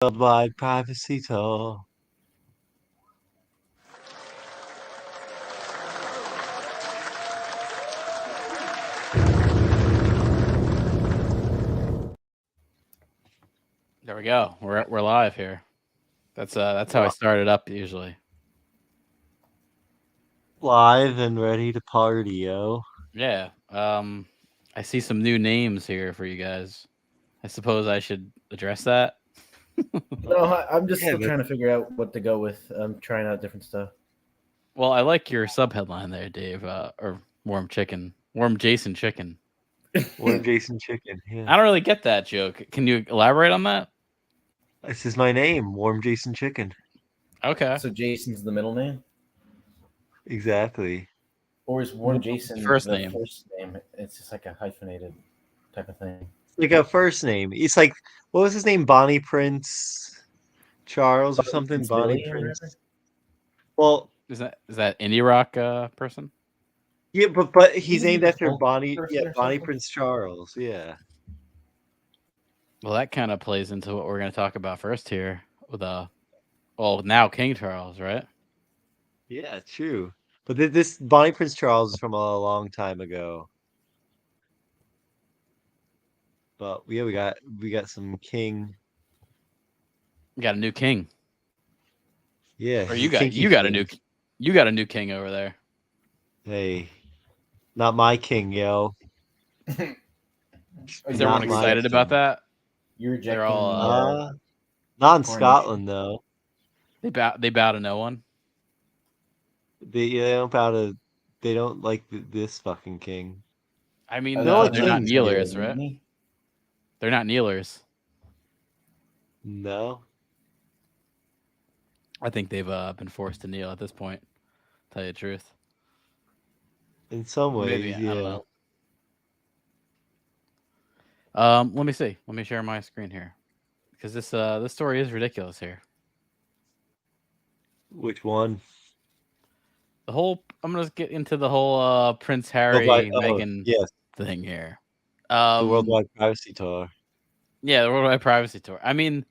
Worldwide privacy tour. There we go. We're live here. That's how I started up usually. Live and ready to party, yo. Yeah. I see some new names here for you guys. I suppose I should address that. No, I'm just Yeah, still trying to figure out what to go with. I'm trying out different stuff. Well, I like your sub headline there, Dave. Or warm Jason chicken. Warm Jason Chicken. I Yeah. don't really get that joke. Can you elaborate on that? This is my name, Warm Jason Chicken. Okay. So Jason's the middle name, Exactly. or is Warren Jason First the name. first name? It's just like a hyphenated type of thing. Like a first name. It's like, what was his name? Bonnie Prince Charles or something? Prince Bonnie Billy or Prince. whatever? Well, Is that indie rock person? yeah, but he's He's named a after folk Bonnie. person Yeah, or Bonnie something? Prince Charles. Yeah. Well, that kind of plays into what we're going to talk about first here with now King Charles, right? Yeah, true. But this Bonnie Prince Charles is from a long time ago. But yeah, we got some king. You got a new king. Yeah, Or he's you a got kinky you got a king. new king over there. Hey, not my king, yo. Is Not everyone my excited about king. that? You're rejecting all, the Not in coronation. Scotland though. They bow to no one. They don't bow to. They don't like this fucking king. I mean, They're like they're not kings kneelers, here. right? They're not kneelers. No. I think they've been forced to kneel at this point. Tell you the truth. In some ways, Maybe I yeah. don't know. Let me see. Let me share my screen here because this story is ridiculous here. Which one? I'm gonna get into the whole Prince Harry Meghan yes, thing here. the worldwide privacy tour. Yeah, the worldwide privacy tour. I mean,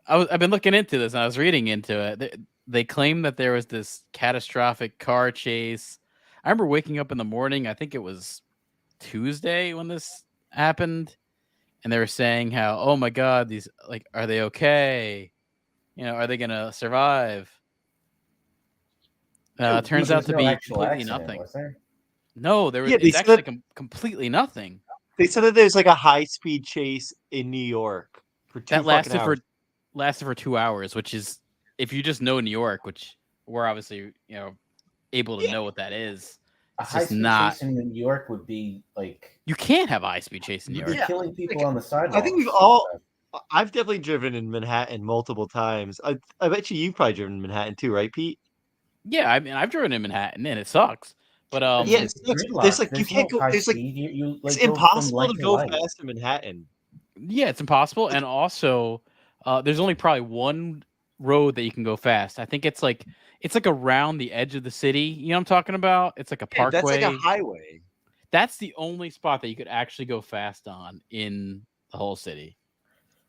I've been looking into this and I was reading into it. They claim that there was this catastrophic car chase. I remember waking up in the morning. I think it was Tuesday when this happened, and they were saying how, oh my god, these are they okay? Are they gonna survive? It turns out to be completely nothing. Was there? No, there was. Yeah, It's actually completely nothing. They said that there's like a high-speed chase in New York for that lasted for 2 hours, which is, if you just know New York, which we're obviously able to know what that is. A high-speed chase in New York would be like, you can't have a high-speed chase in New York. You're killing people on the sidewalk. I think I've definitely driven in Manhattan multiple times. I bet you've probably driven in Manhattan too, right, Pete? Yeah, I mean, I've driven in Manhattan and it sucks. But yeah, there's like you can't go. There's like it's impossible to go fast in Manhattan. Yeah, it's impossible, and also there's only probably one road that you can go fast. I think it's like around the edge of the city. You know what I'm talking about? It's like a parkway. That's like a highway. That's the only spot that you could actually go fast on in the whole city.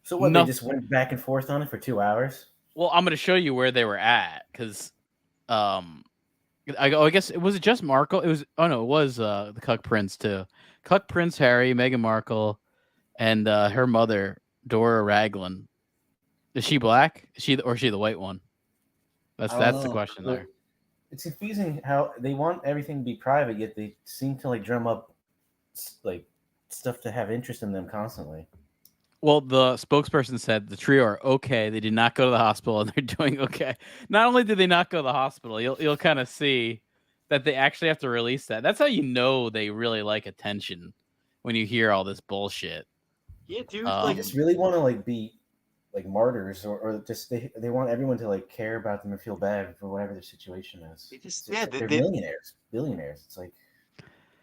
So what? They just went back and forth on it for 2 hours? Well, I'm going to show you where they were at because, I guess it was just Markle. It was it was the Cuck Prince too. Cuck Prince Harry, Meghan Markle, and her mother Dora Raglan. Is she black? Is she the white one? That's the question there. It's confusing how they want everything to be private, yet they seem to like drum up like stuff to have interest in them constantly. Well, the spokesperson said the trio are okay. They did not go to the hospital, and they're doing okay. Not only did they not go to the hospital, you'll kind of see that they actually have to release that. That's how you know they really like attention when you hear all this bullshit. Yeah, dude. They just really want to like be like martyrs, or just they want everyone to like care about them and feel bad for whatever their situation is. They're millionaires, billionaires. It's like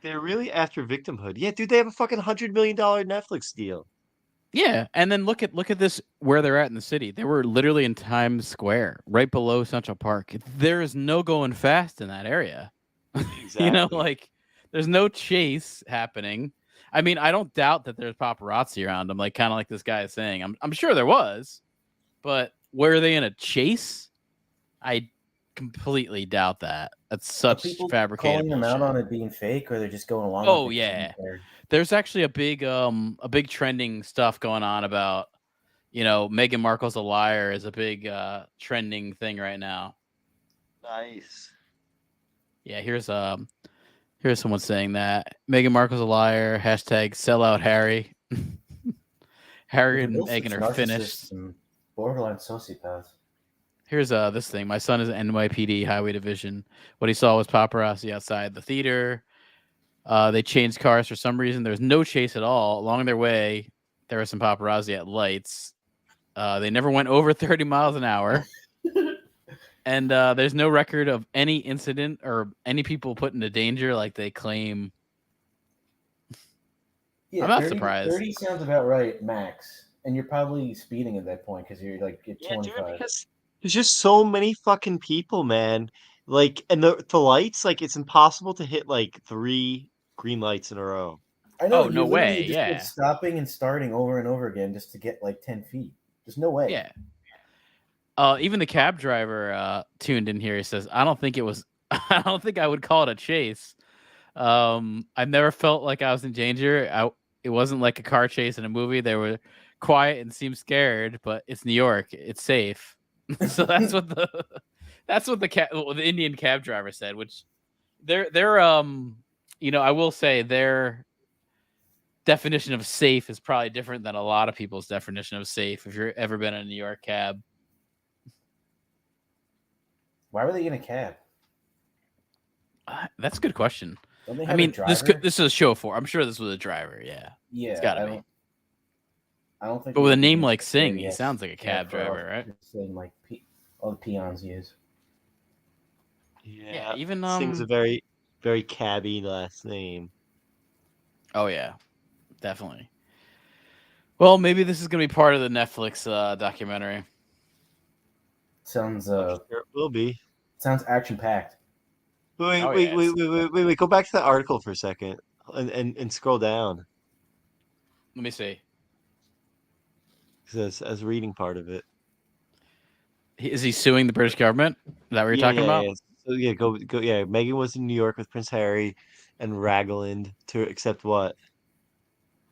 they're really after victimhood. Yeah, dude, they have a fucking $100 million Netflix deal. Yeah, and then look at this where they're at in the city. They were literally in Times Square, right below Central Park. There is no going fast in that area. Exactly. There's no chase happening. I mean, I don't doubt that there's paparazzi around them, kind of like this guy is saying. I'm sure there was, But were they in a chase? I completely doubt that. That's such people fabricated calling them out bullshit. on it being fake, or they're just going along Oh with it? yeah. There's actually a big trending stuff going on about, Meghan Markle's a liar is a big trending thing right now. Nice. Yeah, here's someone saying that Meghan Markle's a liar. # sell out Harry. Harry and Meghan are finished. And borderline sociopaths. Here's this thing. My son is at NYPD Highway Division. What he saw was paparazzi outside the theater. They changed cars for some reason. There was no chase at all. Along their way, there was some paparazzi at lights. They never went over 30 miles an hour. And there's no record of any incident or any people put into danger like they claim. Yeah, I'm not surprised. 30 sounds about right, max. And you're probably speeding at that point because you're like at 25. Dude, because there's just so many fucking people, man. Like, and the lights, like, it's impossible to hit like 3 green lights in a row. I know. Oh, no way. Just Yeah. like stopping and starting over and over again just to get like 10 feet. There's no way. Yeah. Even the cab driver tuned in here. He says, I don't think I would call it a chase. I never felt like I was in danger. It wasn't like a car chase in a movie. They were quiet and seemed scared, but it's New York. It's safe. So that's what the Indian cab driver said, which they're I will say their definition of safe is probably different than a lot of people's definition of safe. If you've ever been in a New York cab. Why were they in a cab? That's a good question. I mean, this is a show for. I'm sure this was a driver. Yeah. Yeah. It's gotta be. I don't think. But with a name like Singh, he sounds like a cab driver, right? Same like all the peons use. Yeah. Even Singh's a very, very cabby last name. Oh yeah, definitely. Well, maybe this is gonna be part of the Netflix documentary. Sounds Sure it will be. Sounds action packed. Wait, go back to that article for a second and scroll down. Let me see. As reading part of it. Is he suing the British government? Is that what you're talking about? Yeah. So go. Yeah, Meghan was in New York with Prince Harry and Ragland to accept what?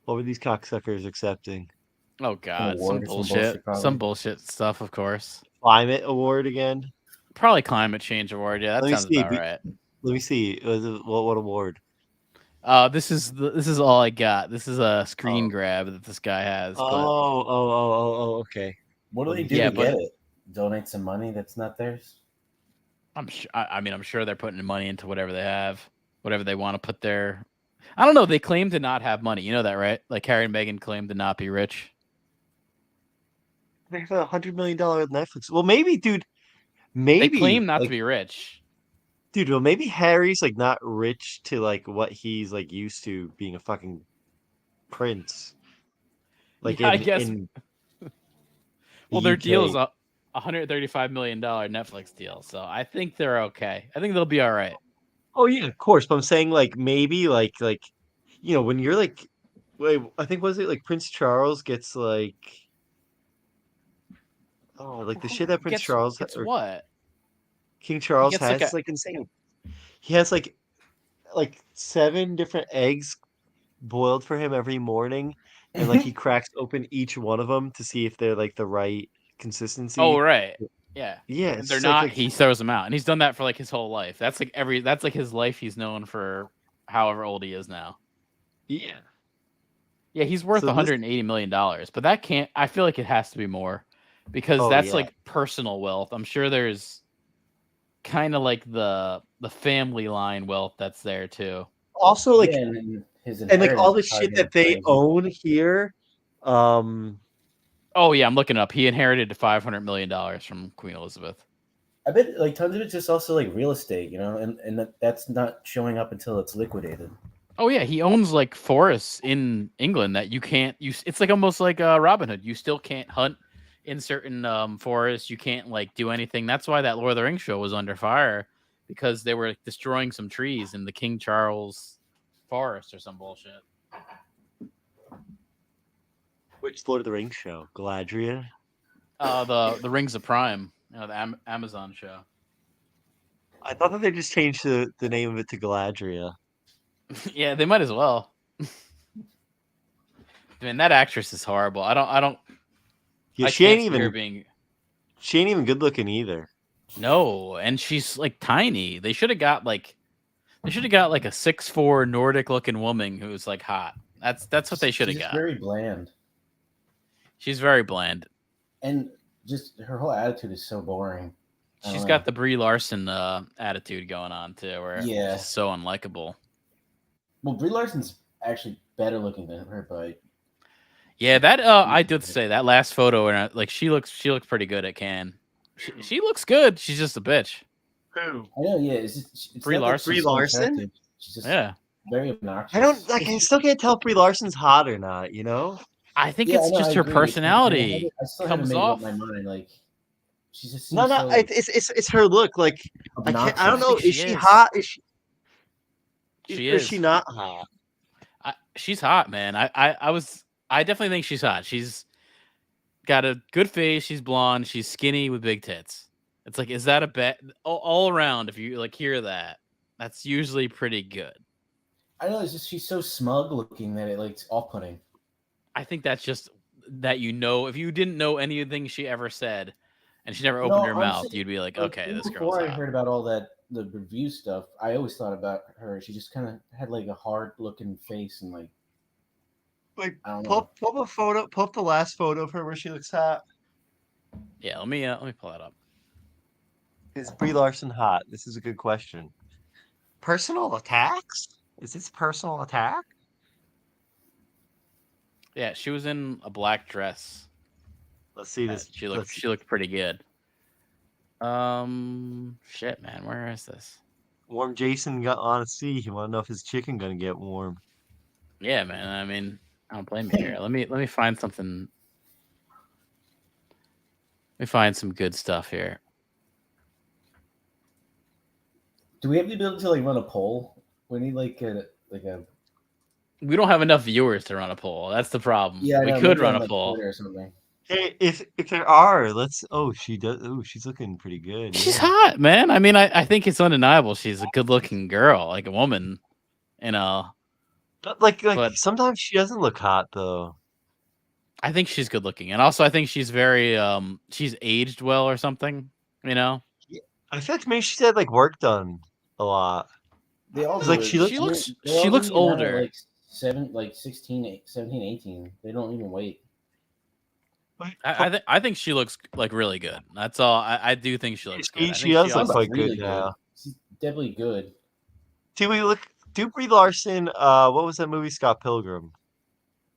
What were these cocksuckers accepting? Oh God, some bullshit stuff, of course. Climate award again? Probably climate change award. Yeah, that sounds about right. Let me see. What award? This is all I got. This is a screen grab that this guy has. Okay. What do they do to get it? Donate some money that's not theirs? I'm sure. I'm sure they're putting money into whatever they have, whatever they want to put there. I don't know. They claim to not have money. You know that, right? Like Harry and Meghan claim to not be rich. They have $100 million Netflix. Well, maybe, dude. Maybe they claim not to be rich. Dude, well, maybe Harry's like not rich to like what he's like used to being a fucking prince. Like, yeah, I guess. Well, their deal is a $135 million Netflix deal, so I think they're okay. I think they'll be all right. Oh yeah, of course. But I'm saying like maybe like when you're like, wait, I think was it like Prince Charles gets like, like the shit that Prince Charles gets what? King Charles has like insane. He has like 7 different eggs boiled for him every morning, and like he cracks open each one of them to see if they're like the right consistency. Oh right, yeah. And they're not. He throws them out, and he's done that for like his whole life. That's like his life. He's known for however old he is now. Yeah, he's worth $180 million, but that can't. I feel like it has to be more because that's like personal wealth. I'm sure there's kind of like the family line wealth that's there too. Also, like and like all the shit that they own here. Oh yeah, I'm looking it up. He inherited $500 million from Queen Elizabeth. I bet like tons of it's just also like real estate, and that's not showing up until it's liquidated. Oh yeah, he owns like forests in England that you can't use. It's like almost like Robin Hood. You still can't hunt in certain forests. You can't like do anything. That's why that Lord of the Rings show was under fire, because they were like, destroying some trees in the King Charles forest or some bullshit. Which Lord of the Rings show? Galadriel? The Rings of Prime, the Amazon show. I thought that they just changed the name of it to Galadriel. Yeah, they might as well. Man, that actress is horrible. I don't. Yeah, she ain't even good looking either. No, and she's like tiny. They should have got like a 6'4" Nordic looking woman who's like hot. That's what they should have got. She's very bland. She's very bland. And just her whole attitude is so boring. She's got the Brie Larson attitude going on too, where she's so unlikable. Well, Brie Larson's actually better looking than her, but yeah, that I did say that last photo, and like she looks pretty good at Cannes. She looks good. She's just a bitch. Who? I know, yeah. It's Brie Larson. Brie Larson. She's just very obnoxious. I still can't tell if Brie Larson's hot or not. You know. I think it's just her personality I still comes haven't made off. up my mind. Like she just no. So it's her look. Like I don't know. Is she hot? Is she not hot? She's hot, man. I definitely think she's hot. She's got a good face. She's blonde. She's skinny with big tits. It's like, is that a bet all around? If you like hear that, that's usually pretty good. I know. It's just she's so smug looking that it's off-putting. I think that's just that if you didn't know anything she ever said, and she never opened her mouth, you'd be like, okay, this girl's hot. Before I heard about all the review stuff, I always thought about her. She just kind of had like a hard-looking face and like pull up the last photo of her where she looks hot. Yeah, let me pull that up. Is Brie Larson hot? This is a good question. Personal attacks? Is this personal attack? Yeah, she was in a black dress. Let's see this. She looked pretty good. Shit, man, where is this? Warm Jason got on a sea. He want to know if his chicken gonna get warm. Yeah, man. I mean, I don't blame you here. Let me find something. Let me find some good stuff here. Do we have the ability to run a poll? We need a. We don't have enough viewers to run a poll. That's the problem. Yeah, we could run a poll or something. Hey, if there are, let's. Oh, she does. Oh, she's looking pretty good. She's hot, man. I mean, I think it's undeniable. She's a good-looking girl, like a woman, But sometimes she doesn't look hot though. I think she's good-looking, and also I think she's very she's aged well or something. Yeah, I feel like maybe she's had work done a lot. They all she looks older. 16, 17, 18. They don't even wait. I think she looks really good. That's all. I do think she looks good. She does look quite good now. She's definitely good. Do Brie Larson? What was that movie? Scott Pilgrim.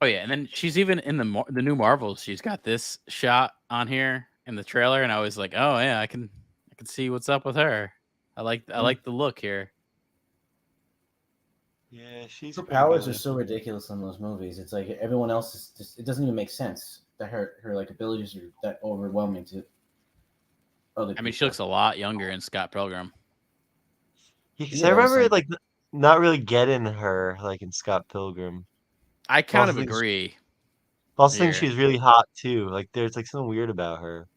Oh yeah, and then she's even in the new Marvels. She's got this shot on here in the trailer, and I was like, oh yeah, I can see what's up with her. I like the look here. Yeah, her powers are so ridiculous in those movies. It's like everyone else is just. It doesn't even make sense that her abilities are that overwhelming to other people. I mean, she looks a lot younger in Scott Pilgrim. Because I remember not really getting her in Scott Pilgrim. I kind of agree. I also think she's really hot too. There's something weird about her.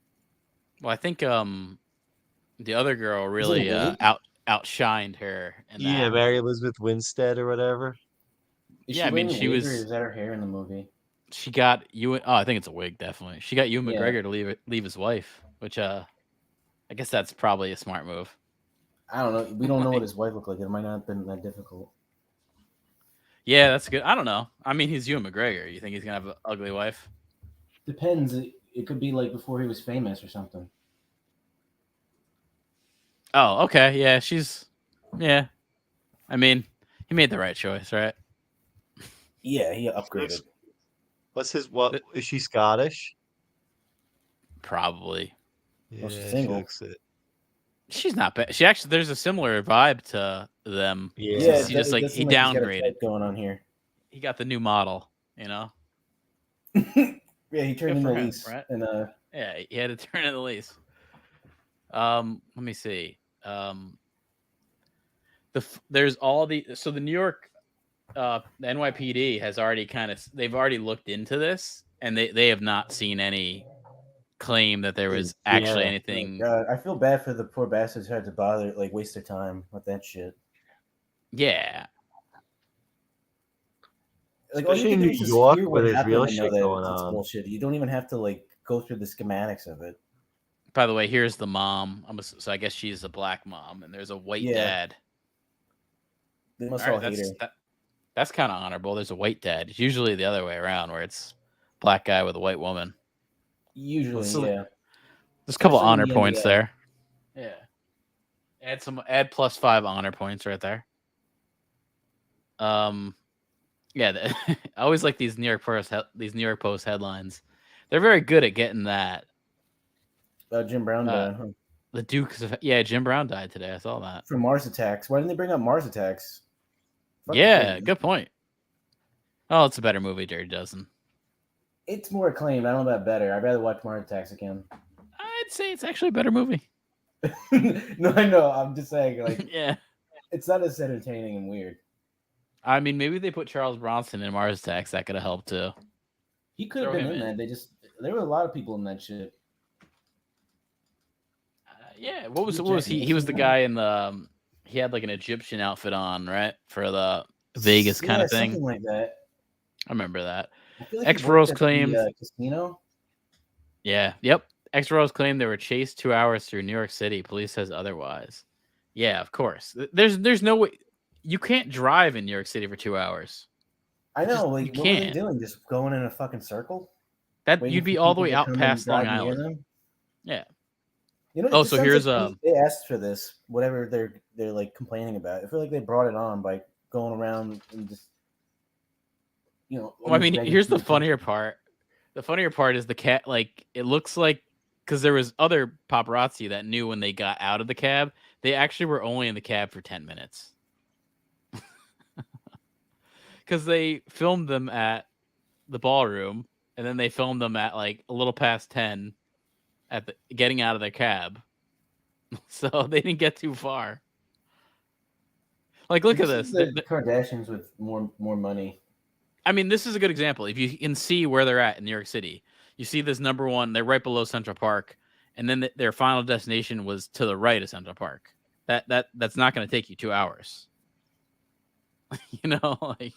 Well, I think the other girl really outshined her. Yeah, Mary Elizabeth Winstead or whatever. I mean, she was. Is that her hair in the movie? She got you. Oh, I think it's a wig. Definitely, she got Ewan McGregor to leave his wife, which I guess that's probably a smart move. I don't know. We don't know what his wife looked like. It might not have been that difficult. Yeah, that's good. I don't know. I mean, he's Ewan McGregor. You think he's gonna have an ugly wife? Depends. It could be before he was famous or something. Oh, okay. Yeah, yeah. I mean, he made the right choice, right? Yeah, he upgraded. What is she Scottish? Probably. Yeah, well, she's single. She's not bad. She actually, there's a similar vibe to them. Yeah, he just he downgraded. Going on here. He got the new model, Yeah, he turned in the lease, right? And yeah, he had to turn in the lease. Let me see. There's all the New York, the NYPD has already they've already looked into this, and they have not seen any claim that there was actually anything. God, I feel bad for the poor bastards who had to bother, like, waste their time with that shit. Yeah. Like, all you Especially can in do New is just York hear where what there's happened real and know shit that going it's on. bullshit. You don't even have to, like, go through the schematics of it. By the way, here's the mom. So I guess she's a black mom, and there's a white dad. They must all hate her. That's kind of honorable. There's a white dad. It's usually the other way around, where it's black guy with a white woman. Usually, yeah. There's a couple honor points there. Yeah. Add +5 honor points right there. Yeah, I always like these New York Post headlines. They're very good at getting that. Jim Brown died, huh? The Dukes of Jim Brown died today. I saw that. From Mars Attacks. Why didn't they bring up Mars Attacks? Yeah, good point. Oh, it's a better movie, Dirty Dozen. It's more acclaimed. I don't know about better. I'd rather watch Mars Attacks again. I'd say it's actually a better movie. No, I know. I'm just saying, like, yeah, it's not as entertaining and weird. I mean, maybe they put Charles Bronson in Mars Attacks. That could have helped too. He could have been in that. There were a lot of people in that shit. Yeah, what was he? He was the guy in the. He had like an Egyptian outfit on, right, for the Vegas kind of thing. Something like that. I remember that. Like X-Rose claims casino. Yeah. Yep. X-Rose claimed they were chased 2 hours through New York City. Police says otherwise. Yeah, of course. There's no way you can't drive in New York City for 2 hours. I know. Like, what were they doing? Just going in a fucking circle? That you'd be all the way out past Long Island. Yeah. You know, so here's they asked for this, whatever they're like complaining about. I feel like they brought it on by going around and just, you know. Well, I mean, here's the funnier part. The funnier part is the cat. Like, it looks like because there was other paparazzi that knew when they got out of the cab, they actually were only in the cab for 10 minutes. Because they filmed them at the ballroom, and then they filmed them at like a little past 10 at getting out of their cab. So they didn't get too far. Like, look at this. The Kardashians with more money. I mean, this is a good example. If you can see where they're at in New York City, you see this number one, they're right below Central Park, and then their final destination was to the right of Central Park. That's not going to take you 2 hours. You know, like,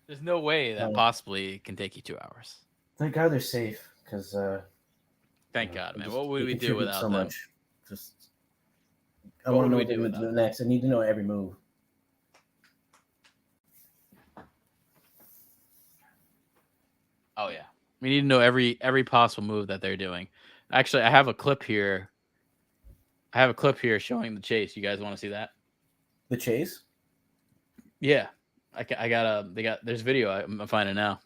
there's no way that possibly can take you 2 hours. Thank God they're safe, because thank God, man. What would we do without them? Much. I want to know what they're going to do next. I need to know every move. Oh yeah, we need to know every possible move that they're doing. Actually, I have a clip here. Showing the chase. You guys want to see that? The chase? Yeah, there's video. I'm finding now.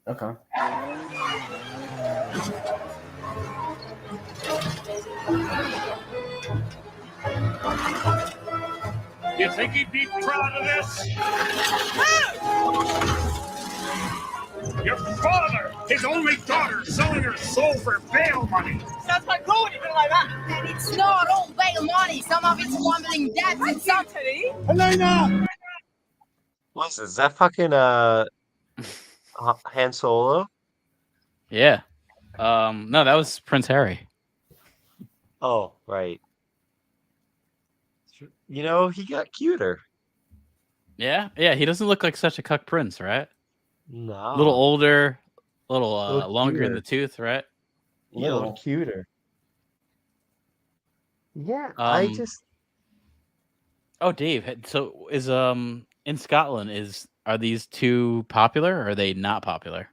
Okay. You think he'd be proud of this? Your father, his only daughter, selling her soul for bail money. That's my road, even like that. And it's not all bail money. Some of it's fumbling debts and some. Elena! What is that fucking Han Solo? Yeah. No, that was Prince Harry. Oh, right. You know, he got cuter. Yeah, he doesn't look like such a cuck prince, right? No. A little older, a little longer in the tooth, right? Yeah, a little cuter. Yeah, I just. Oh, Dave. So is in Scotland are these two popular or are they not popular?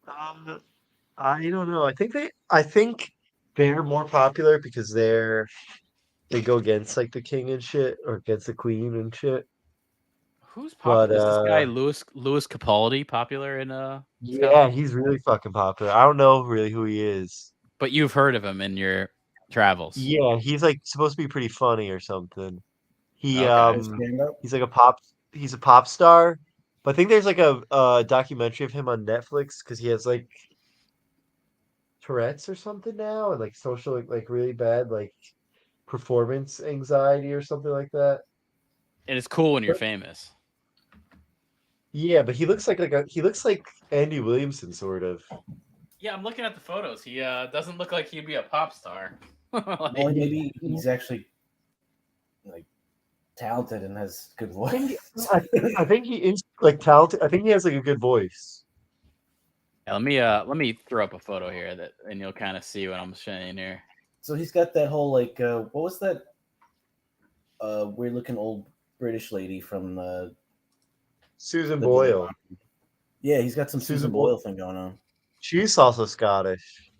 I don't know. I think they're more popular because they go against like the king and shit, or against the queen and shit. Who's popular? Is this guy Lewis Capaldi popular in Yeah, Scotland? he's really fucking popular. I don't know really who he is. But you've heard of him in your travels. Yeah, he's like supposed to be pretty funny or something. He's like he's a pop star. But I think there's like a documentary of him on Netflix because he has like Tourette's or something now, and like social like really bad like performance anxiety or something like that. And it's cool when you're famous. Yeah, but he looks like Andy Williamson, sort of. Yeah, I'm looking at the photos. He doesn't look like he'd be a pop star. Well, maybe he's actually like talented and has good voice. I think he is like talented. I think he has like a good voice. Yeah, let me throw up a photo here and you'll kind of see what I'm saying here. So he's got that whole like what was that weird looking old British lady from Susan Boyle. Yeah, he's got some Susan Boyle thing going on. She's also Scottish.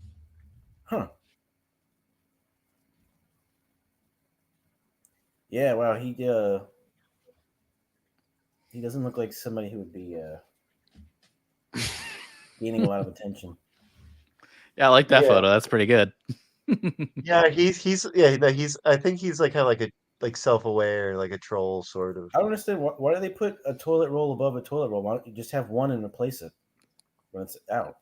Huh. Yeah, wow, he doesn't look like somebody who would be gaining a lot of attention. Yeah, I like that photo. That's pretty good. Yeah, he's I think he's like kind of like a self-aware, like a troll sort of. I don't understand why do they put a toilet roll above a toilet roll? Why don't you just have one and replace it when it's out?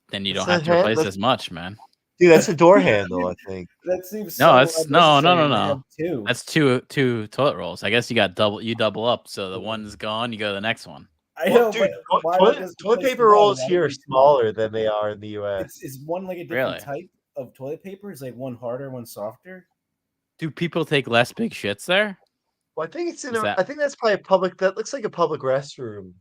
Then you don't have to replace as much, man. Dude, that's a door handle, I think. That seems no. That's two toilet rolls. I guess you double up, so the one's gone, you go to the next one. I know, dude, toilet paper rolls here are smaller than they are in the US. Is one like a different type of toilet paper? Is like one harder, one softer? Do people take less big shits there? Well, I think it's I think that's probably a public. That looks like a public restroom.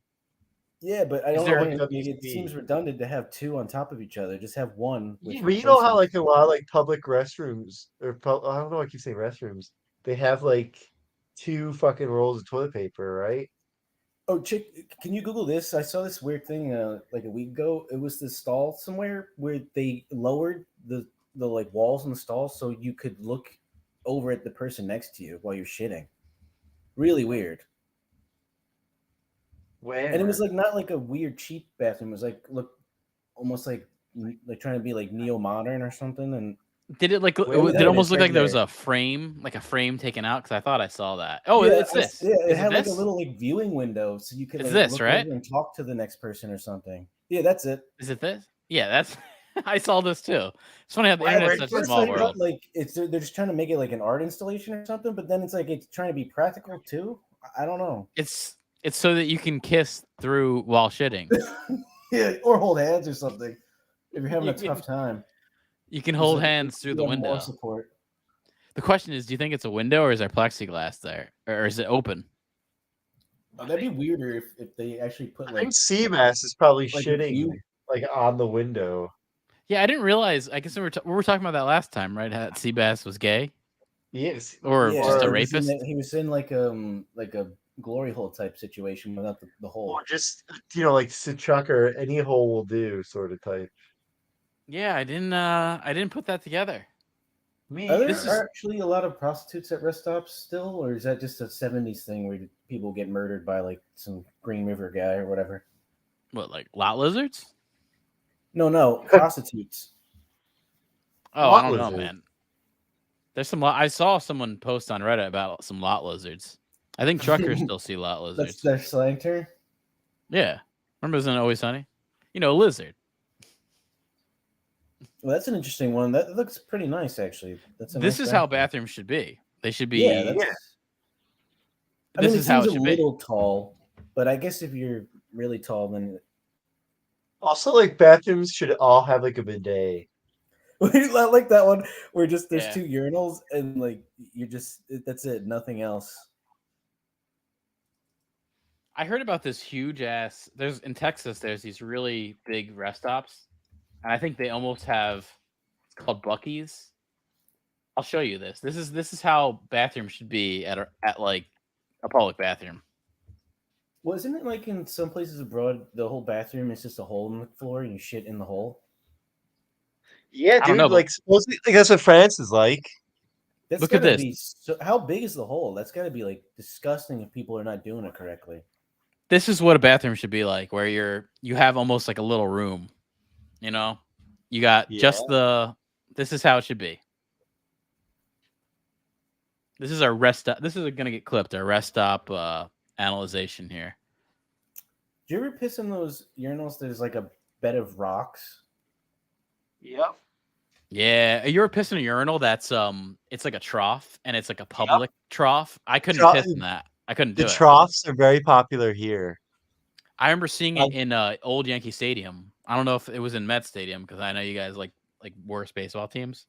Yeah, but I don't know. It seems redundant to have two on top of each other. Just have one. Yeah, but you know how like a lot of like public restrooms or I don't know. Why I keep saying restrooms. They have like two fucking rolls of toilet paper, right? Oh, chick, can you Google this? I saw this weird thing like a week ago. It was this stall somewhere where they lowered the like walls in the stall so you could look over at the person next to you while you're shitting. Really weird. Where? And it was like not like a weird cheap bathroom. It was like almost like trying to be like neo-modern or something. And did it did it almost look like there was a frame taken out? Because I thought I saw that. Oh, yeah, it's this. Yeah, it had like a little like viewing window, so you could. It's like, this, right? And talk to the next person or something. Yeah, that's it. Is it this? Yeah, that's. I saw this too. It's funny how the internet's such a small world. Like they're just trying to make it like an art installation or something, but then it's like it's trying to be practical too. I don't know. It's so that you can kiss through while shitting. Yeah, or hold hands or something if you're having a tough time. You can hold hands through the window. More support. The question is, do you think it's a window or is there plexiglass there, or is it open? That'd be weirder if they actually put like. I think Seabass is probably shitting like on the window. Yeah, I didn't realize. I guess we were talking about that last time, right? That Seabass was gay. Yes, or just a rapist. He was in like a glory hole type situation without the hole. Or just like Suchucker, any hole will do sort of type. Yeah, I didn't put that together. Are there actually a lot of prostitutes at rest stops still, or is that just a 70s thing where people get murdered by like some Green River guy or whatever? What, like lot lizards? No, prostitutes. Oh, I don't know, man. There's some. I saw someone post on Reddit about some lot lizards. I think truckers still see lot lizards. That's their slang term? Yeah. Remember, isn't it Always Sunny? Lizard. Well, that's an interesting one. That looks pretty nice, actually. This is how bathrooms should be. They should be. Yeah. This is how it should be. A little tall, but I guess if you're really tall, then. Also, like bathrooms should all have like a bidet. I like that one where there's two urinals and like that's it, nothing else. I heard about this huge ass. In Texas, there's these really big rest stops, and I think they almost have. It's called Buc-ee's. I'll show you this. This is how bathrooms should be at like a public bathroom. Well, isn't it like in some places abroad, the whole bathroom is just a hole in the floor and you shit in the hole? Yeah, dude. Like supposedly, that's what France is like. Look at this. How big is the hole? That's got to be like disgusting if people are not doing it correctly. This is what a bathroom should be like, where you have almost like a little room. You got just the. This is how it should be. This is our rest stop. This is going to get clipped. Our rest stop analyzation here. Do you ever piss in those urinals? There's like a bed of rocks. Yep. Yeah, you ever piss in a urinal that's it's like a trough and it's like a public trough. I couldn't piss in that. I couldn't do it. The troughs are very popular here. I remember seeing it in old Yankee Stadium. I don't know if it was in Met Stadium because I know you guys like worse baseball teams.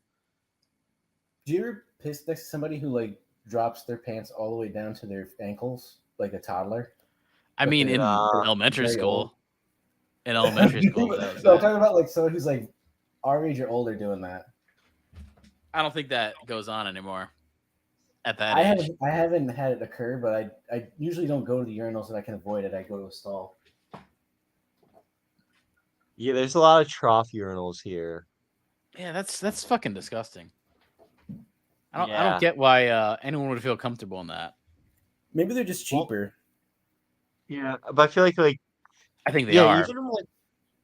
Do you ever piss next to somebody who like drops their pants all the way down to their ankles like a toddler? I mean, in elementary school. In elementary school, no, I'm talking about like someone who's like our age or older doing that. I don't think that goes on anymore. At that age, I haven't had it occur, but I usually don't go to the urinals if I can avoid it. I go to a stall. Yeah, there's a lot of trough urinals here. Yeah, that's fucking disgusting. I don't get why anyone would feel comfortable in that. Maybe they're just cheaper. Yeah, but I feel like I think they are. Even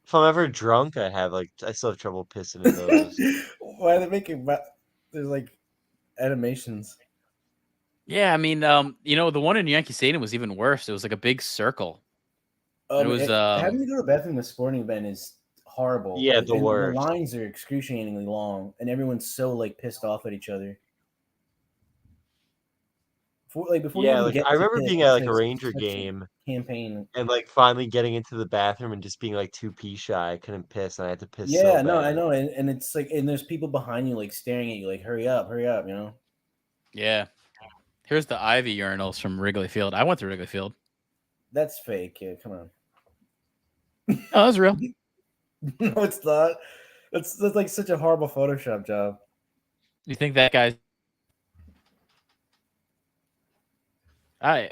if I'm ever drunk, I still have trouble pissing in those. Why are they making? There's like animations. Yeah, I mean, the one in Yankee Stadium was even worse. It was like a big circle. It was having to go to the bathroom in the sporting event is horrible. Yeah, the worst. The lines are excruciatingly long, and everyone's so like pissed off at each other. Before I remember being at like a Ranger game campaign and like finally getting into the bathroom and just being like too pee shy. I couldn't piss, and I had to piss. Yeah, so no, bad. I know, and it's like, and there's people behind you like staring at you, like hurry up, you know. Yeah. Here's the Ivy urinals from Wrigley Field. I went to Wrigley Field. That's fake, kid. Come on. Oh, that's real. No, it's not. That's like such a horrible Photoshop job. You think that guy's?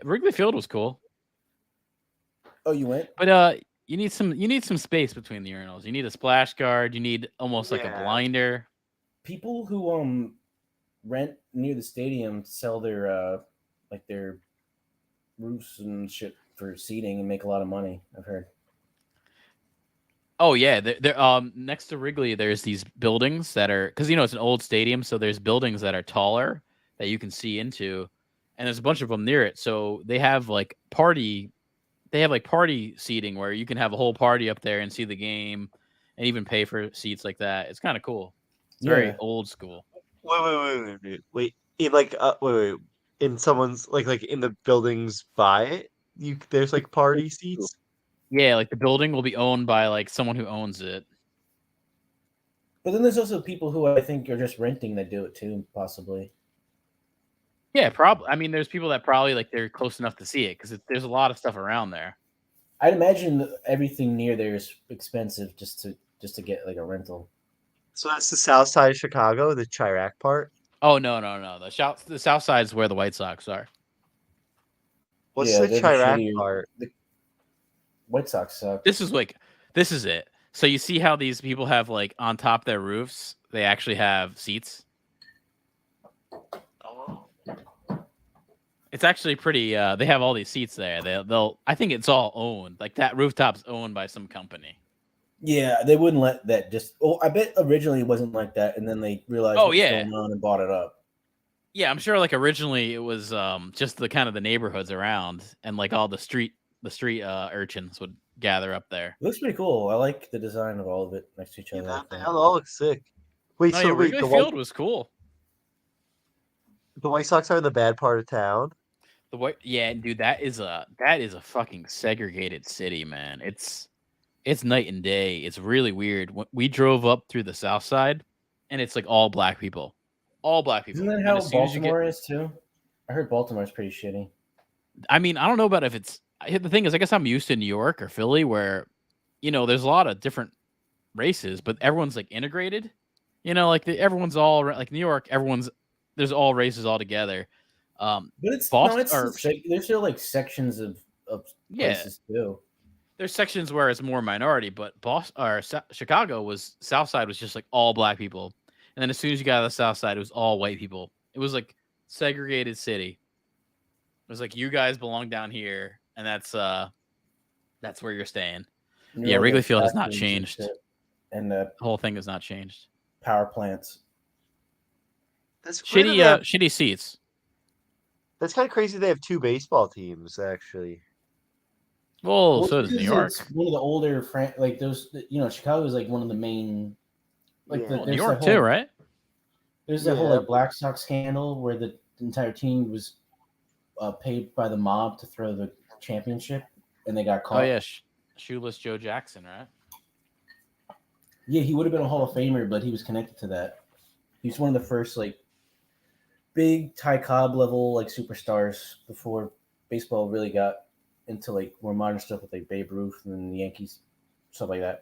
Wrigley Field was cool. Oh, you went? But you need some space between the urinals. You need a splash guard. You need almost like a blinder. People who rent near the stadium sell their their roofs and shit for seating and make a lot of money. I've heard. Oh yeah, they're next to Wrigley. There's these buildings that are because it's an old stadium, so there's buildings that are taller that you can see into, and there's a bunch of them near it. So they have like party seating where you can have a whole party up there and see the game, and even pay for seats like that. It's kind of cool. It's very old school. Wait. Wait. In someone's like in the buildings by it, there's like party seats. Yeah, like the building will be owned by like someone who owns it. But then there's also people who I think are just renting that do it too, possibly. Yeah, probably. I mean, there's people that probably like they're close enough to see it because there's a lot of stuff around there. I'd imagine that everything near there is expensive just to get like a rental. So that's the south side of Chicago, the Chirac part. Oh no! The south side is where the White Sox are. What's the Chirac part? The White Sox suck. This is it. So you see how these people have like on top of their roofs, they actually have seats. Oh. It's actually pretty. They have all these seats there. They'll. I think it's all owned. Like that rooftop's owned by some company. Yeah, they wouldn't let that just. Oh, I bet originally it wasn't like that, and then they realized what was going on and bought it up. Yeah, I'm sure. Like originally, it was just the kind of the neighborhoods around, and like all the street urchins would gather up there. It looks pretty cool. I like the design of all of it next to each other. That all looks sick. Wait, so Wrigley Field was cool. The White Sox are in the bad part of town. Dude, that is a fucking segregated city, man. It's night and day. It's really weird. We drove up through the south side, and it's like all black people. All black people. Isn't that how Baltimore is too? I heard Baltimore's pretty shitty. I mean, I don't know about if it's. The thing is, I guess I'm used to New York or Philly, where there's a lot of different races, but everyone's like integrated. Everyone's all like New York. There's all races all together. But it's Boston. There's still like sections of places too. There's sections where it's more minority, but Chicago was South Side was just like all black people, and then as soon as you got to the South Side, it was all white people. It was like segregated city. It was like you guys belong down here, and that's where you're staying. Yeah, Wrigley Field has not changed, and the whole thing has not changed. Power plants. That's shitty seats. That's kind of crazy. They have two baseball teams, actually. Well, so does New York. It's one of the older those. Chicago is like one of the main. New York too, right? There's the whole Black Sox scandal where the entire team was paid by the mob to throw the championship, and they got caught. Oh yeah, Shoeless Joe Jackson, right? Yeah, he would have been a Hall of Famer, but he was connected to that. He's one of the first like big Ty Cobb level like superstars before baseball really got into like more modern stuff with like Babe Ruth and the Yankees, stuff like that.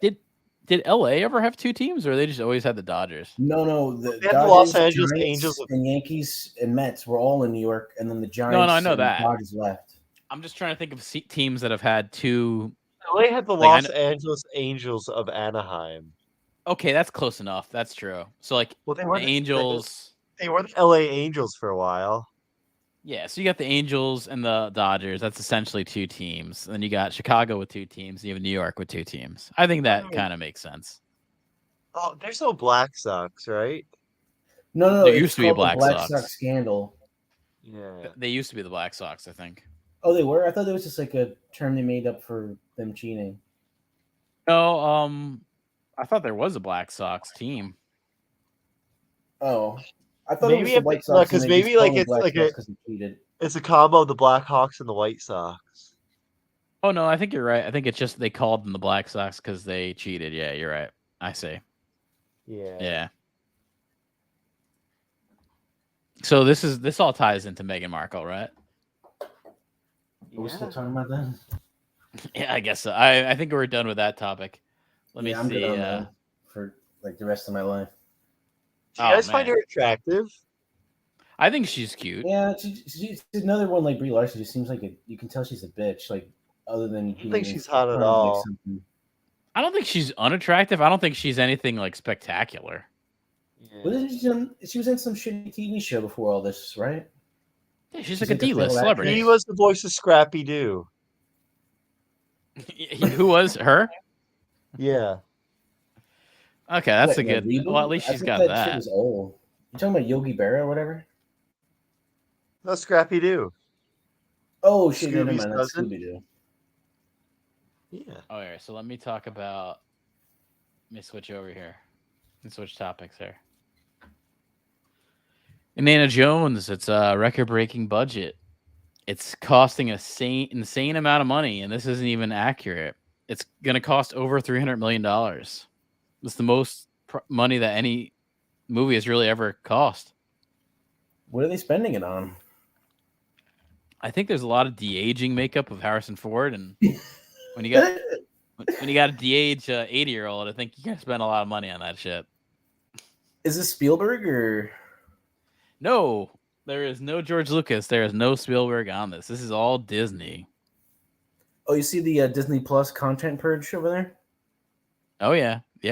Did LA ever have two teams, or they just always had the Dodgers? No, the They had Dodgers, the Los Angeles Giants, Angels and Yankees and Mets were all in New York, and then the Giants No, I know and that. Dodgers left. I'm just trying to think of teams that have had two. LA had the Like, Los Angeles Angels of Anaheim. Okay, that's close enough. That's true. So like Well, they the were Angels. They were the LA Angels for a while. Yeah, so you got the Angels and the Dodgers. That's essentially two teams. And then you got Chicago with two teams. And you have New York with two teams. I think that kind of makes sense. Oh, there's no Black Sox, right? No, there used to be a Black Sox scandal. Yeah. They used to be the Black Sox, I think. Oh, they were? I thought it was just like a term they made up for them cheating. No, I thought there was a Black Sox team. Oh, I thought Maybe it was the White Sox because maybe like it's like it's a combo of the Blackhawks and the White Sox. Oh no, I think you're right. I think it's just they called them the Black Sox because they cheated. Yeah, you're right. I see. Yeah. So this all ties into Meghan Markle, right? Are we still talking about that? Yeah, I guess so. I think we're done with that topic. Let me I'm see. good on that for like the rest of my life. Do you guys find her attractive? I think she's cute. Yeah, she's another one like Brie Larson. Just seems like you can tell she's a bitch. Like other than I don't think she's hot at all. I don't think she's unattractive. I don't think she's anything like spectacular. Yeah. She was in some shitty TV show before all this, right? Yeah, she's like a D-list celebrity. He was the voice of Scrappy Doo. Who was her? Yeah. Okay, that's a good. Well, at least she's got that. Shit was old. You talking about Yogi Berra or whatever? No, Scrappy Doo. Oh shit! Never Scooby's mind. That's Scooby Doo. Yeah. Oh, yeah. So let me talk about. Let me switch over here. Let's switch topics here. Indiana Jones. It's a record-breaking budget. It's costing a insane amount of money, and this isn't even accurate. It's going to cost over $300 million. It's the most money that any movie has really ever cost. What are they spending it on? I think there's a lot of de-aging makeup of Harrison Ford, and when you got to de-age an 80-year-old, I think you got to spend a lot of money on that shit. Is this Spielberg or no? There is no George Lucas. There is no Spielberg on this. This is all Disney. Oh, you see the Disney Plus content purge over there? Oh yeah. They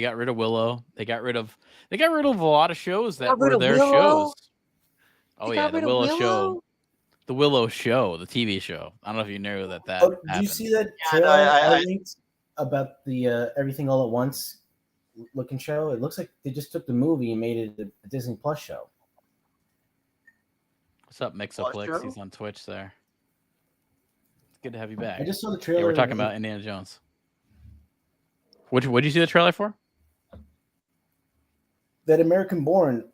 got rid of Willow. They got rid of a lot of shows that were their shows. Oh yeah, the Willow show. The Willow Show, the TV show. I don't know if you knew that happened. Did you see that trailer I linked about the Everything All at Once looking show? It looks like they just took the movie and made it a Disney Plus show. What's up, Mixoplex? He's on Twitch there. It's good to have you back. I just saw the trailer. Yeah, we're talking about Indiana Jones. What did you see the trailer for? That American Born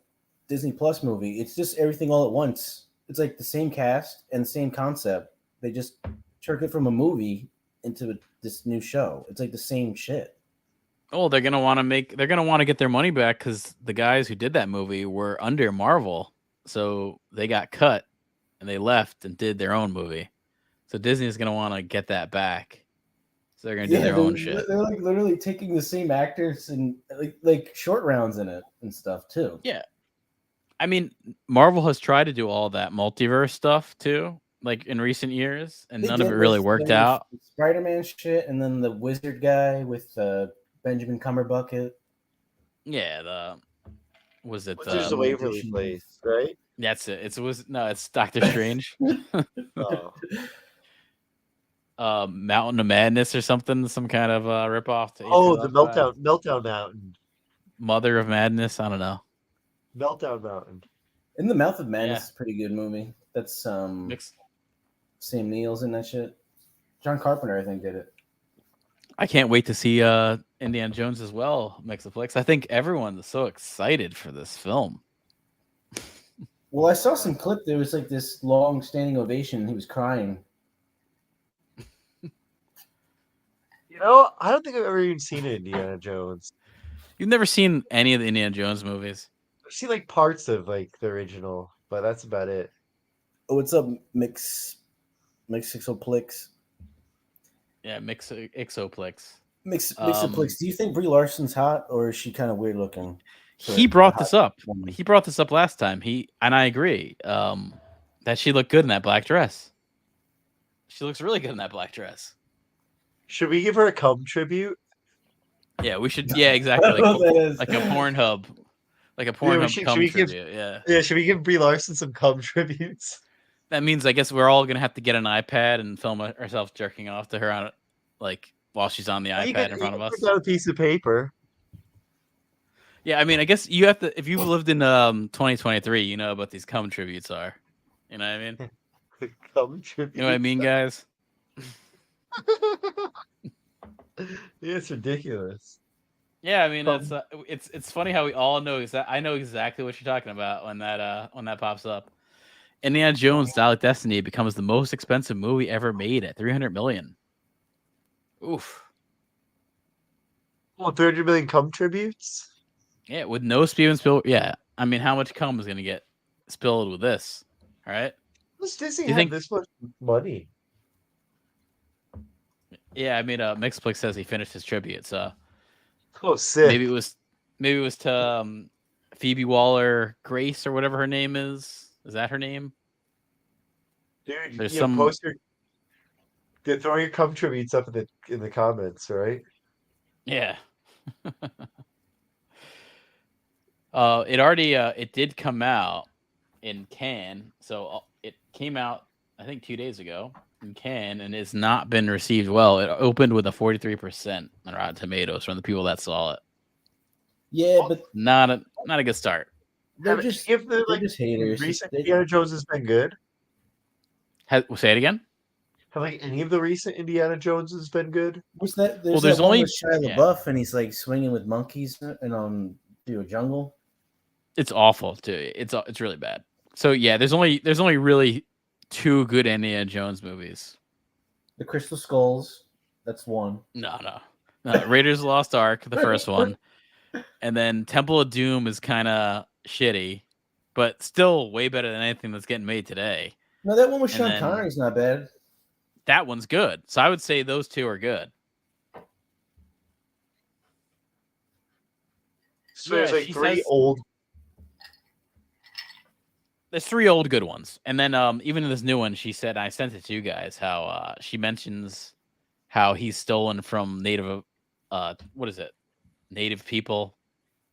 Disney Plus movie. It's just Everything All at Once. It's like the same cast and same concept. They just took it from a movie into this new show. It's like the same shit. Oh, they're gonna want to get their money back because the guys who did that movie were under Marvel, so they got cut and they left and did their own movie. So Disney's gonna want to get that back. So they're gonna do their own shit. They're like literally taking the same actors and like short rounds in it and stuff too. Yeah, I mean, Marvel has tried to do all that multiverse stuff too, like in recent years, and none of it really worked out. Spider-Man shit, and then the Wizard guy with Benjamin Cumberbucket. Yeah, Wizards of Waverly Place, right? That's it. It's Doctor Strange. Oh. Mountain of Madness or something, some kind of ripoff. The Meltdown Mountain. Mother of Madness. I don't know. Meltdown Mountain. In the Mouth of Madness is a pretty good movie. That's Sam Neill's in that shit. John Carpenter, I think, did it. I can't wait to see Indiana Jones as well, Mixoplex. I think everyone is so excited for this film. Well, I saw some clip. There was like this long standing ovation. He was crying. I don't think I've ever even seen Indiana Jones. You've never seen any of the Indiana Jones movies? I've seen like parts of like the original, but that's about it. Oh, what's up, Mixoplex? Yeah, Ixoplex. Mixoplex. Do you think Brie Larson's hot, or is she kind of weird looking? He brought this up. He brought this up last time. I agree. That she looked good in that black dress. She looks really good in that black dress. Should we give her a cum tribute? Yeah, we should. Yeah, exactly. Like a Pornhub. Like a Pornhub cum tribute. Yeah, should we give Brie Larson some cum tributes? That means I guess we're all gonna have to get an iPad and film ourselves jerking off to her on like while she's on the iPad in front of us. Put down a piece of paper. Yeah, I mean, I guess you have to. If you've lived in 2023, you know what these cum tributes are. You know what I mean? Cum tributes. You know what I mean, guys? Yeah, it's ridiculous. Yeah, I mean, it's funny how we all know I know exactly what you're talking about when that pops up. Indiana Jones: Dial of Destiny becomes the most expensive movie ever made at $300 million. Oof. Well, 300 million cum tributes. Yeah, with no Steven Spielberg. Yeah, I mean, how much cum is going to get spilled with this? All right. Does Disney have this much money? Yeah, I mean, Mixplex says he finished his tribute, so. Oh, sick. Maybe it was to Phoebe Waller-Grace or whatever her name is. Is that her name? Dude, there's some poster. Throw your cum tributes up in the comments, right? Yeah. It did come out in Cannes, so it came out I think 2 days ago in Cannes, and it's not been received well. It opened with a 43% on Rotten Tomatoes from the people that saw it. Yeah, but not a good start. They're just haters. Recent Indiana Jones has been good. Say it again. Have like any of the recent Indiana Joneses been good? What's that? There's there's that only one with Shia LaBeouf, and he's like swinging with monkeys and through a jungle. It's awful too. It's really bad. So yeah, there's only really 2 good Indiana Jones movies. The Crystal Skulls. That's one. No. Raiders of the Lost Ark, the first one, and then Temple of Doom is kind of shitty, but still way better than anything that's getting made today. No, that one with Sean Connery's not bad. That one's good. So I would say those 2 are good. So there's like 3 old. There's 3 old good ones, and then even in this new one, she said, I sent it to you guys, how she mentions how he's stolen from native people,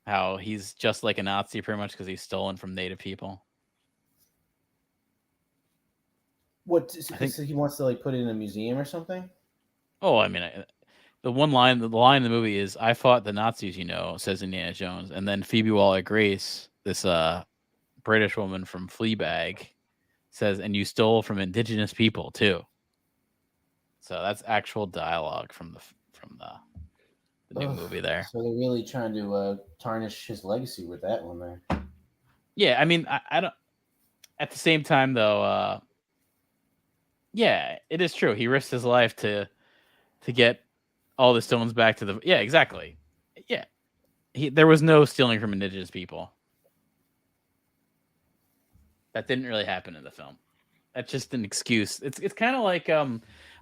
how he's just like a Nazi pretty much because he's stolen from native people. What? So he wants to like put it in a museum or something? Oh, I mean, the line in the movie is, "I fought the Nazis," says Indiana Jones, and then Phoebe Waller-Grace, this British woman from Fleabag, says, "And you stole from indigenous people too." So that's actual dialogue from the new movie there. So they're really trying to tarnish his legacy with that one there. Yeah, I mean, I don't. At the same time, though, yeah, it is true. He risked his life to get all the stones back to the. Yeah, exactly. Yeah, there was no stealing from indigenous people. That didn't really happen in the film. That's just an excuse. It's kind of like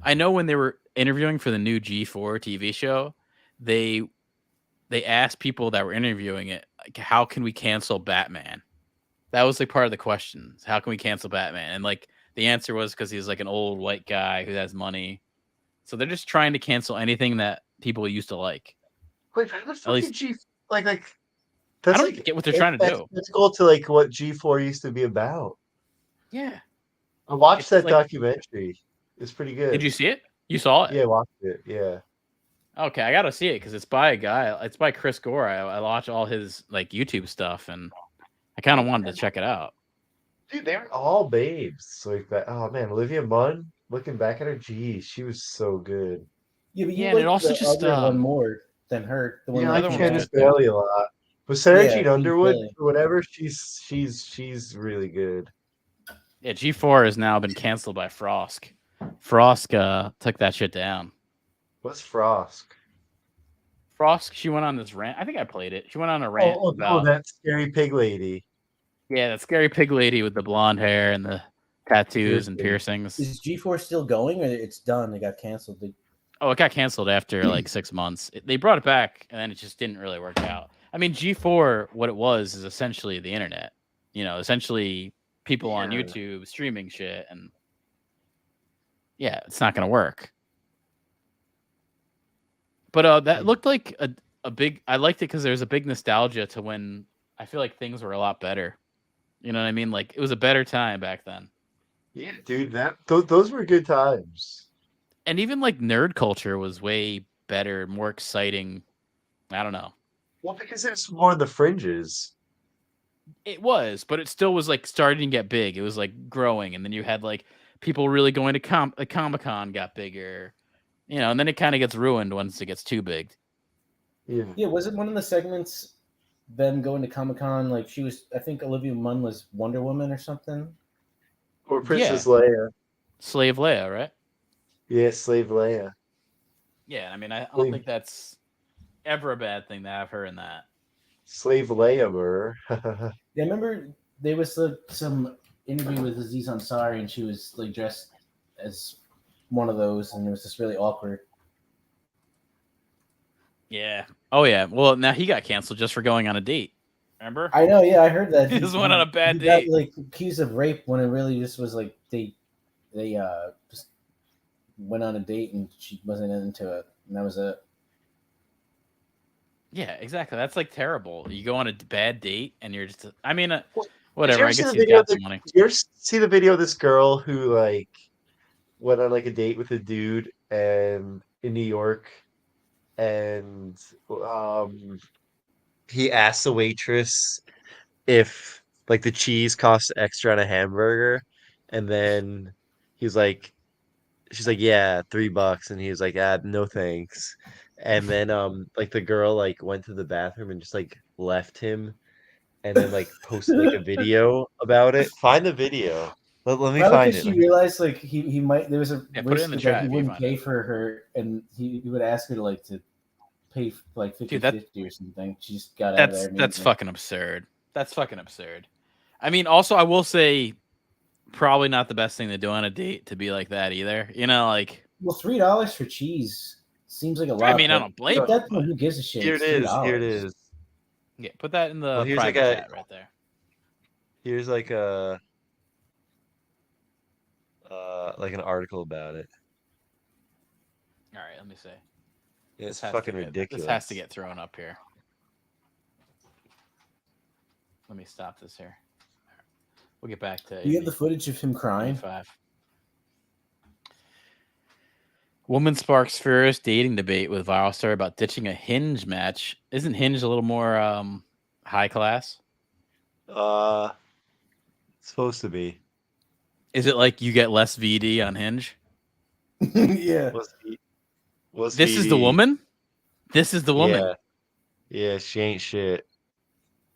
I know when they were interviewing for the new G4 TV show, they asked people that were interviewing it, like, how can we cancel Batman? That was like part of the questions. How can we cancel Batman? And like the answer was because he's like an old white guy who has money. So they're just trying to cancel anything that people used to like. Wait, how the fuck did G like? That's I don't get what they're trying to do. Let's go to like what G4 used to be about. Yeah, I watched that documentary. It's pretty good. Did you see it? You saw it? Yeah, I watched it. Yeah. Okay, I gotta see it because it's by a guy. It's by Chris Gore. I watch all his like YouTube stuff, and I kind of wanted to check it out. Dude, they were all babes like that. Oh man, Olivia Munn. Looking back at her, geez, she was so good. Yeah, but and it also just one more than her. The one I like Candice Bailey a lot. But Sarah Jean Underwood, or whatever, she's really good. Yeah, G4 has now been canceled by Frost. Frost took that shit down. What's Frosk? Frosk, she went on this rant. I think I played it. She went on a rant about that scary pig lady. Yeah, that scary pig lady with the blonde hair and the tattoos and piercings. Is G4 still going, or it's done? It got canceled. Oh, it got canceled after like 6 months. They brought it back, and then it just didn't really work out. I mean, G4, what it was is essentially the internet. Essentially people on YouTube streaming shit, and yeah, it's not going to work. But that looked like a big. I liked it because there's a big nostalgia to when I feel like things were a lot better. You know what I mean? Like it was a better time back then. Yeah, dude, those were good times. And even like nerd culture was way better, more exciting. I don't know. Well, because it's more on the fringes. It was, but it still was like starting to get big. It was like growing, and then you had like people really going to Comic-Con got bigger, and then it kind of gets ruined once it gets too big. Yeah. Yeah, was it one of the segments them going to Comic-Con? Like I think Olivia Munn was Wonder Woman or something. Or Princess Leia. Slave Leia, right? Yeah, Slave Leia. Yeah, I mean, I don't think that's ever a bad thing to have her in that. Slave Leia, bro. Yeah, I remember there was some interview with Aziz Ansari, and she was like dressed as one of those, and it was just really awkward. Yeah. Oh, yeah. Well, now he got canceled just for going on a date. Remember? I know. Yeah, I heard that. He just went on a bad date. Got, like accused of rape when it really just was like they just went on a date and she wasn't into it, and that was it. Yeah, exactly. That's like terrible. You go on a bad date and you're just. I mean, whatever. I guess he's got some money. You ever see the video of this girl who like went on like a date with a dude and in New York, and he asked the waitress if like the cheese costs extra on a hamburger, and then she's like, yeah, $3, and he was like, no thanks. And then like the girl like went to the bathroom and just like left him, and then like posted like a video about it. Find the video. Let me find it. She realized like he might there was a risk that he wouldn't pay for her, and he would ask her to pay like 50-50 or something. She just got out of there. That's fucking absurd. That's fucking absurd. I mean, also I will say, probably not the best thing to do on a date to be like that either. Like well, $3 for cheese seems like a lot. I mean, I don't blame you. At that point, who gives a shit? Here it is. Here it is. Yeah, put that in the private chat right there. Here's like a like an article about it. All right, let me see. It's fucking ridiculous. This has to get thrown up here. Let me stop this here. We'll get back to. You have the footage of him crying. 5. Woman sparks furious dating debate with viral story about ditching a Hinge match. Isn't Hinge a little more high class? Supposed to be. Is it like you get less VD on Hinge? Yeah. What's this VD? Is the woman? This is the woman. Yeah, she ain't shit.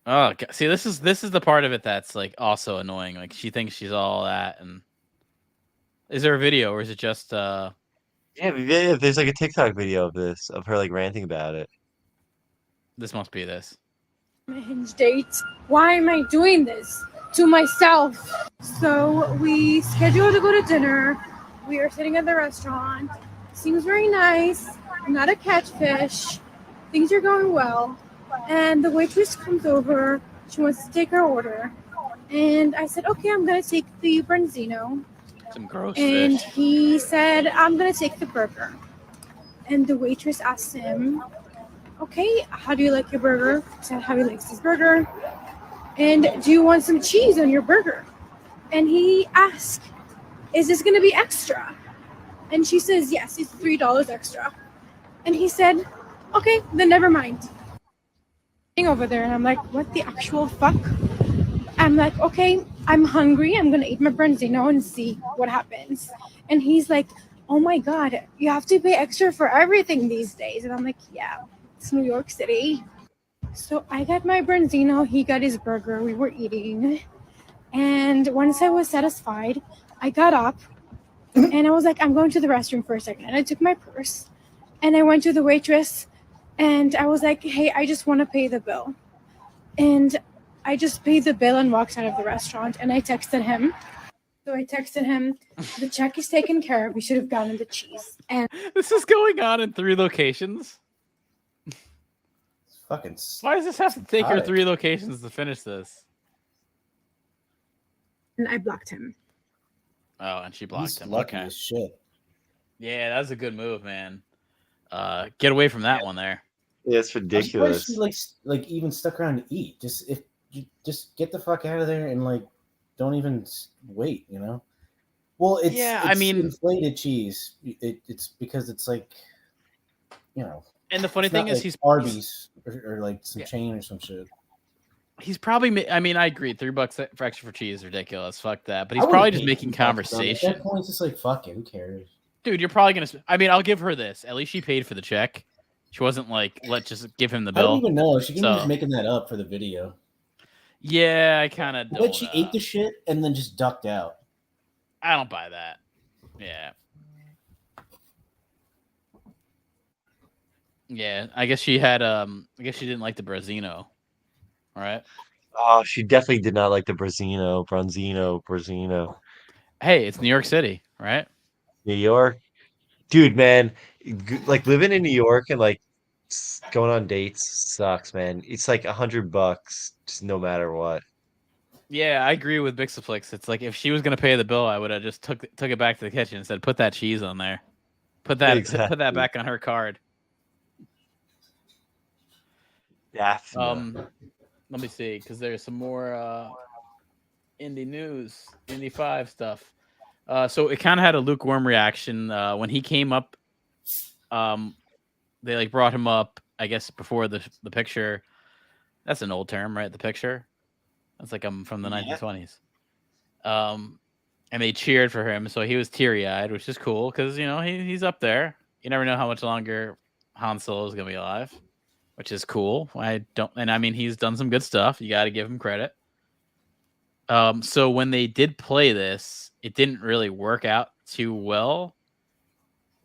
Oh, God. See, this is the part of it that's like also annoying. Like she thinks she's all that. And is there a video, or is it just? Yeah, there's like a TikTok video of this, of her like ranting about it. This must be this. My Hinge date. Why am I doing this to myself? So we scheduled to go to dinner. We are sitting at the restaurant. Seems very nice. Not a catfish. Things are going well. And the waitress comes over. She wants to take her order. And I said, okay, I'm going to take the branzino. Some gross and fish. He said, I'm going to take the burger. And the waitress asked him, okay, how do you like your burger? He said, how he likes his burger. And do you want some cheese on your burger? And he asked, is this going to be extra? And she says, yes, it's $3 extra. And he said, okay, then never mind. Over there, and I'm like, what the actual fuck? I'm like, okay, I'm hungry. I'm going to eat my branzino and see what happens. And he's like, oh my God, you have to pay extra for everything these days. And I'm like, yeah, it's New York City. So I got my branzino, he got his burger, we were eating. And once I was satisfied, I got up and I was like, I'm going to the restroom for a second. And I took my purse And I went to the waitress and I was like, hey, I just want to pay the bill. And I just paid the bill and walked out of the restaurant. And I texted him. So I texted him, the check is taken care of. We should have gotten the cheese. And this is going on in 3 locations. Fucking. Why does this have to take her 3 locations to finish this? And I blocked him. Oh, and she blocked him. Lucky Okay. as shit. Yeah, that was a good move, man. Get away from that one there. Yeah, it's ridiculous. She like even stuck around to eat. Just get the fuck out of there and like don't even wait. You know. Well, it's inflated cheese. It's because it's like, you know. And the funny thing is, like he's Arby's or like some chain or some shit. He's probably. I mean, I agree. $3 for extra for cheese is ridiculous. Fuck that. But he's probably just making conversation. At that point, it's just like fuck it. Who cares? Dude, you're probably gonna. I mean, I'll give her this. At least she paid for the check. She wasn't like, let's just give him the bill. I don't even know. She can be just making that up for the video. Yeah, I kind of. But she ate the shit and then just ducked out. I don't buy that. Yeah. Yeah, I guess she had. I guess she didn't like the Brazino. All right. Oh, she definitely did not like the Brazino. Hey, it's New York City, right? New York, dude, man, like living in New York and like going on dates sucks, man. It's like $100, just no matter what. Yeah, I agree with Bixaflix. It's like if she was gonna pay the bill, I would have just took it back to the kitchen and said, "Put that cheese on there, put that back on her card." Definitely. Let me see, because there's some more indie news, Indie 5 stuff. So it kind of had a lukewarm reaction when he came up. They like brought him up, I guess, before the picture. That's an old term, right? The picture. That's like from the 1920s. And they cheered for him, so he was teary-eyed, which is cool because he's up there. You never know how much longer Han Solo is gonna be alive, which is cool. I mean, he's done some good stuff. You got to give him credit. So when they did play this, it didn't really work out too well.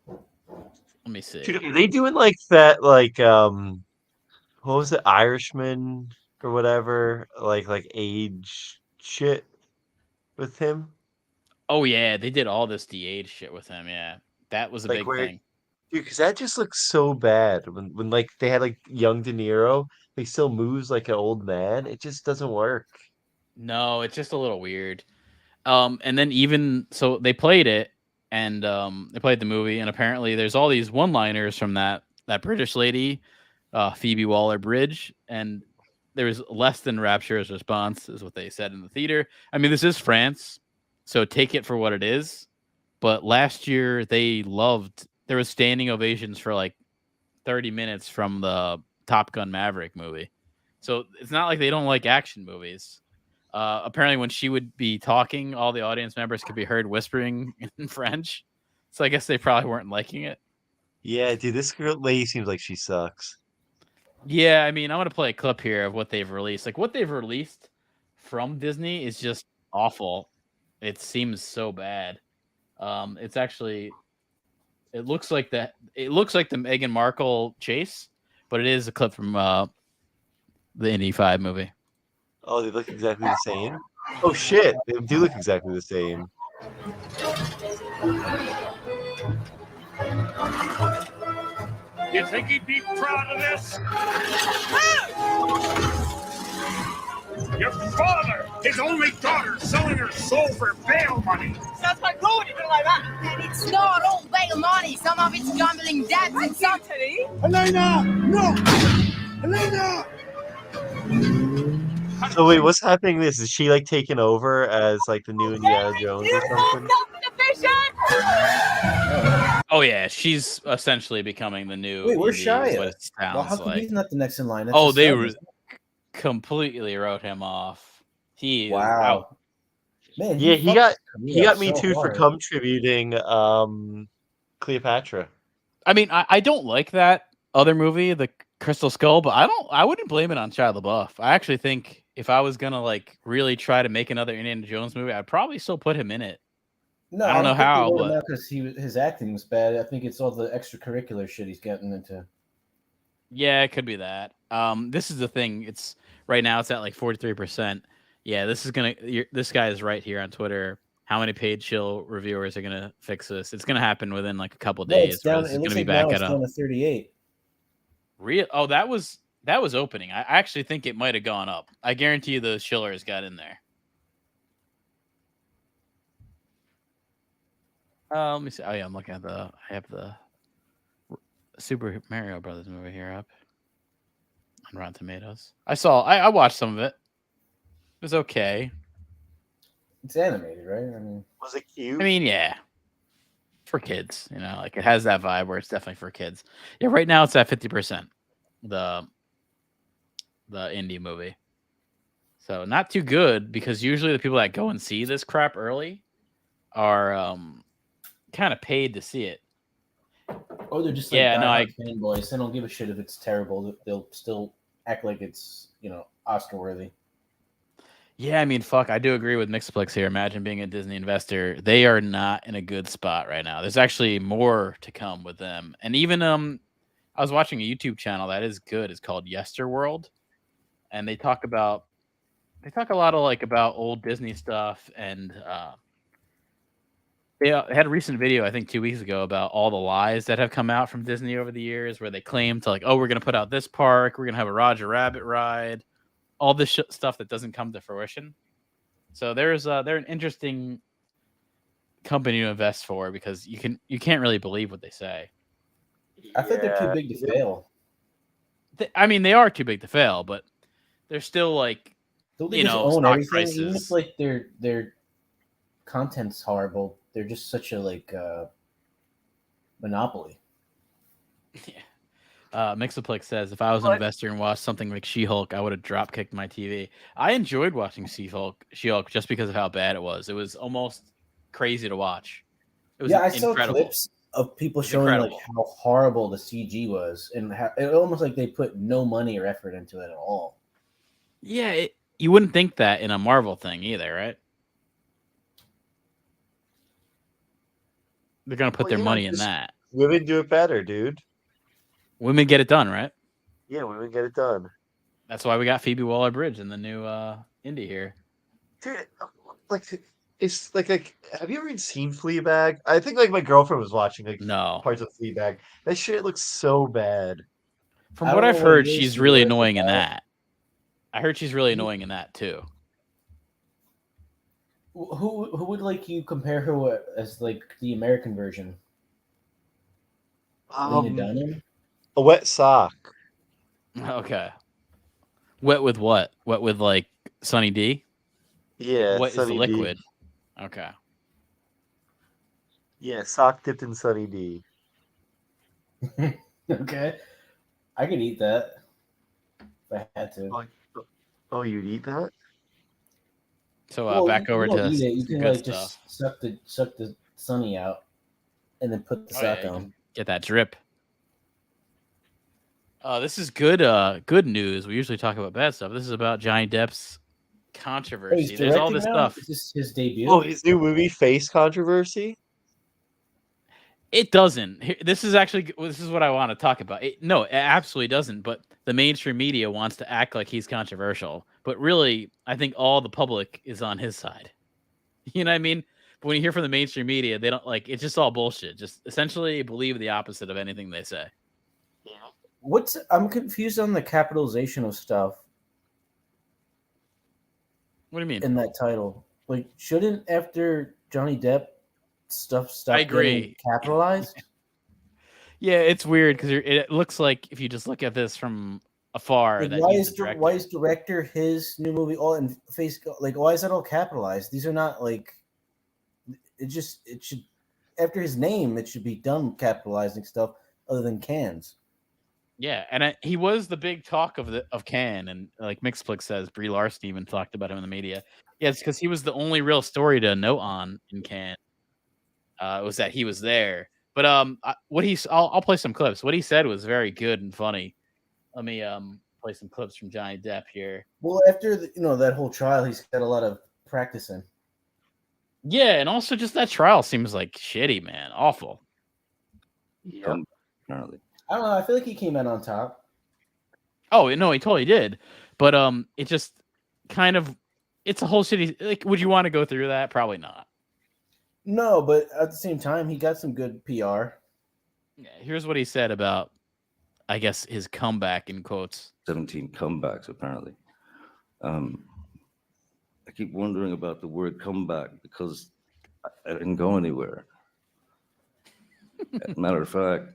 Let me see. Dude, are they doing like that, like what was it, Irishman or whatever, like age shit with him? Oh yeah, they did all this de-age shit with him. Yeah, that was a big thing. Dude, because that just looks so bad. When like they had like young De Niro, he still moves like an old man. It just doesn't work. No, it's just a little weird. And then even so, they played it, and they played the movie, and apparently there's all these one-liners from that British lady, Phoebe Waller-Bridge, and there was less than rapturous response, is what they said in the theater. I mean, this is France, so take it for what it is. But last year there was standing ovations for like 30 minutes from the Top Gun Maverick movie. So it's not like they don't like action movies. Apparently when she would be talking, all the audience members could be heard whispering in French. So I guess they probably weren't liking it. Yeah, dude, this lady seems like she sucks. Yeah, I mean, I'm going to play a clip here of what they've released. Like, what they've released from Disney is just awful. It seems so bad. It's actually... It looks like the Meghan Markle chase, but it is a clip from the Indy 5 movie. Oh, they look exactly the same? Oh, shit. They do look exactly the same. You think he'd be proud of this? Your father, his only daughter, selling her soul for bail money. Sounds quite cool when you put it like that. And it's not all bail money. Some of it's gambling debts and some... Elena! No! Elena! So wait, what's happening? Is she like taking over as like the new Indiana Jones or something? Oh yeah, she's essentially becoming the new. Wait, where's Shia? Well, how come he's not the next in line? That's they completely wrote him off. He is out. Man, yeah, he got me too for contributing Cleopatra. I mean, I don't like that other movie, the Crystal Skull, but I wouldn't blame it on Shia LaBeouf. I actually think if I was gonna like really try to make another Indiana Jones movie, I'd probably still put him in it. No, I don't know how, but because his acting was bad. I think it's all the extracurricular shit he's getting into. Yeah, it could be that. This is the thing. It's right now. It's at like 43%. Yeah, this guy is right here on Twitter. How many paid chill reviewers are gonna fix this? It's gonna happen within like a couple No, it's days. Where down. this It is looks gonna be like back now at it's down to 38. real. Oh, that was opening. I actually think it might have gone up. I guarantee you the chillers got in there. Let me see. Oh yeah, I'm looking at I have the Super Mario Brothers movie here up on Rotten Tomatoes. I watched some of it. It was okay. It's animated, right? I mean, was it cute? I mean, yeah, for kids. Like it has that vibe where it's definitely for kids. Yeah, right now it's at 50%. The indie movie. So not too good because usually the people that go and see this crap early are kind of paid to see it. or they're just like fanboys. They don't give a shit if it's terrible. They'll still act like it's Oscar worthy. Yeah, I mean, fuck, I do agree with Mixplex here. Imagine being a Disney investor. They are not in a good spot right now. There's actually more to come with them. And even I was watching a YouTube channel that is good. It's called Yesterworld. And they talk a lot of about old Disney stuff, and they had a recent video I think 2 weeks ago about all the lies that have come out from Disney over the years, where they claim to we're going to put out this park, we're going to have a Roger Rabbit ride, all this stuff that doesn't come to fruition. So they're an interesting company to invest for because you can't really believe what they say. I think they're too big to fail. I mean, they are too big to fail, but they're still don't they just own stock everything? prices. Even if their content's horrible, they're just such a monopoly. Yeah. Mixaplex says, if I was an investor and watched something like She-Hulk, I would have drop kicked my TV. I enjoyed watching She-Hulk just because of how bad it was. It was almost crazy to watch. It was I incredible. saw clips of people showing how horrible the CG was, and how it almost like they put no money or effort into it at all. Yeah, you wouldn't think that in a Marvel thing either, right? They're gonna put their money in that. Women do it better, dude. Women get it done, right? Yeah, women get it done. That's why we got Phoebe Waller-Bridge in the new indie here. Dude, it's have you ever seen Fleabag? I think my girlfriend was watching parts of Fleabag. That shit looks so bad. From what I've heard, she's really annoying in that. I heard she's really annoying in that too. Who would you compare her as the American version? Lena Dunham? A wet sock. Okay. Wet with what? Wet with Sunny D? Yeah. What is the liquid? D. Okay. Yeah, sock dipped in Sunny D. Okay. I could eat that if I had to. Oh, you'd eat that? So back over to eat it. You can good just suck the Sunny out and then put the sock on. Get that drip. This is good news. We usually talk about bad stuff. This is about Johnny Depp's controversy. There's all this stuff. Is this his debut? Oh, his new movie, Face Controversy? It doesn't. This is what I want to talk about. No, it absolutely doesn't. But the mainstream media wants to act like he's controversial. But really, I think all the public is on his side. You know what I mean? But when you hear from the mainstream media, they don't it's just all bullshit. Just essentially believe the opposite of anything they say. Yeah. I'm confused on the capitalization of stuff. What do you mean? In that title? Shouldn't after Johnny Depp stuff stop getting capitalized? Yeah, it's weird because it looks like if you just look at this from afar, why is director his new movie all in face? Why is that all capitalized? These are not it should after his name it should be done capitalizing stuff other than cans. Yeah, and he was the big talk of Cannes, and Mixplex says, Brie Larson even talked about him in the media. Yeah, it's because he was the only real story to note on in Cannes. Was that he was there, but I'll play some clips. What he said was very good and funny. Let me play some clips from Johnny Depp here. Well, after that whole trial, he's got a lot of practicing. Yeah, and also just that trial seems like shitty, man. Awful. Yeah. Apparently. I don't know. I feel like he came out on top. Oh no, he totally did. But it just kind of it's a whole shitty. Like, would you want to go through that? Probably not. No, but at the same time, he got some good PR. Yeah, here's what he said about, I guess, his comeback in quotes. 17 comebacks apparently. I keep wondering about the word comeback because I didn't go anywhere. As a matter of fact,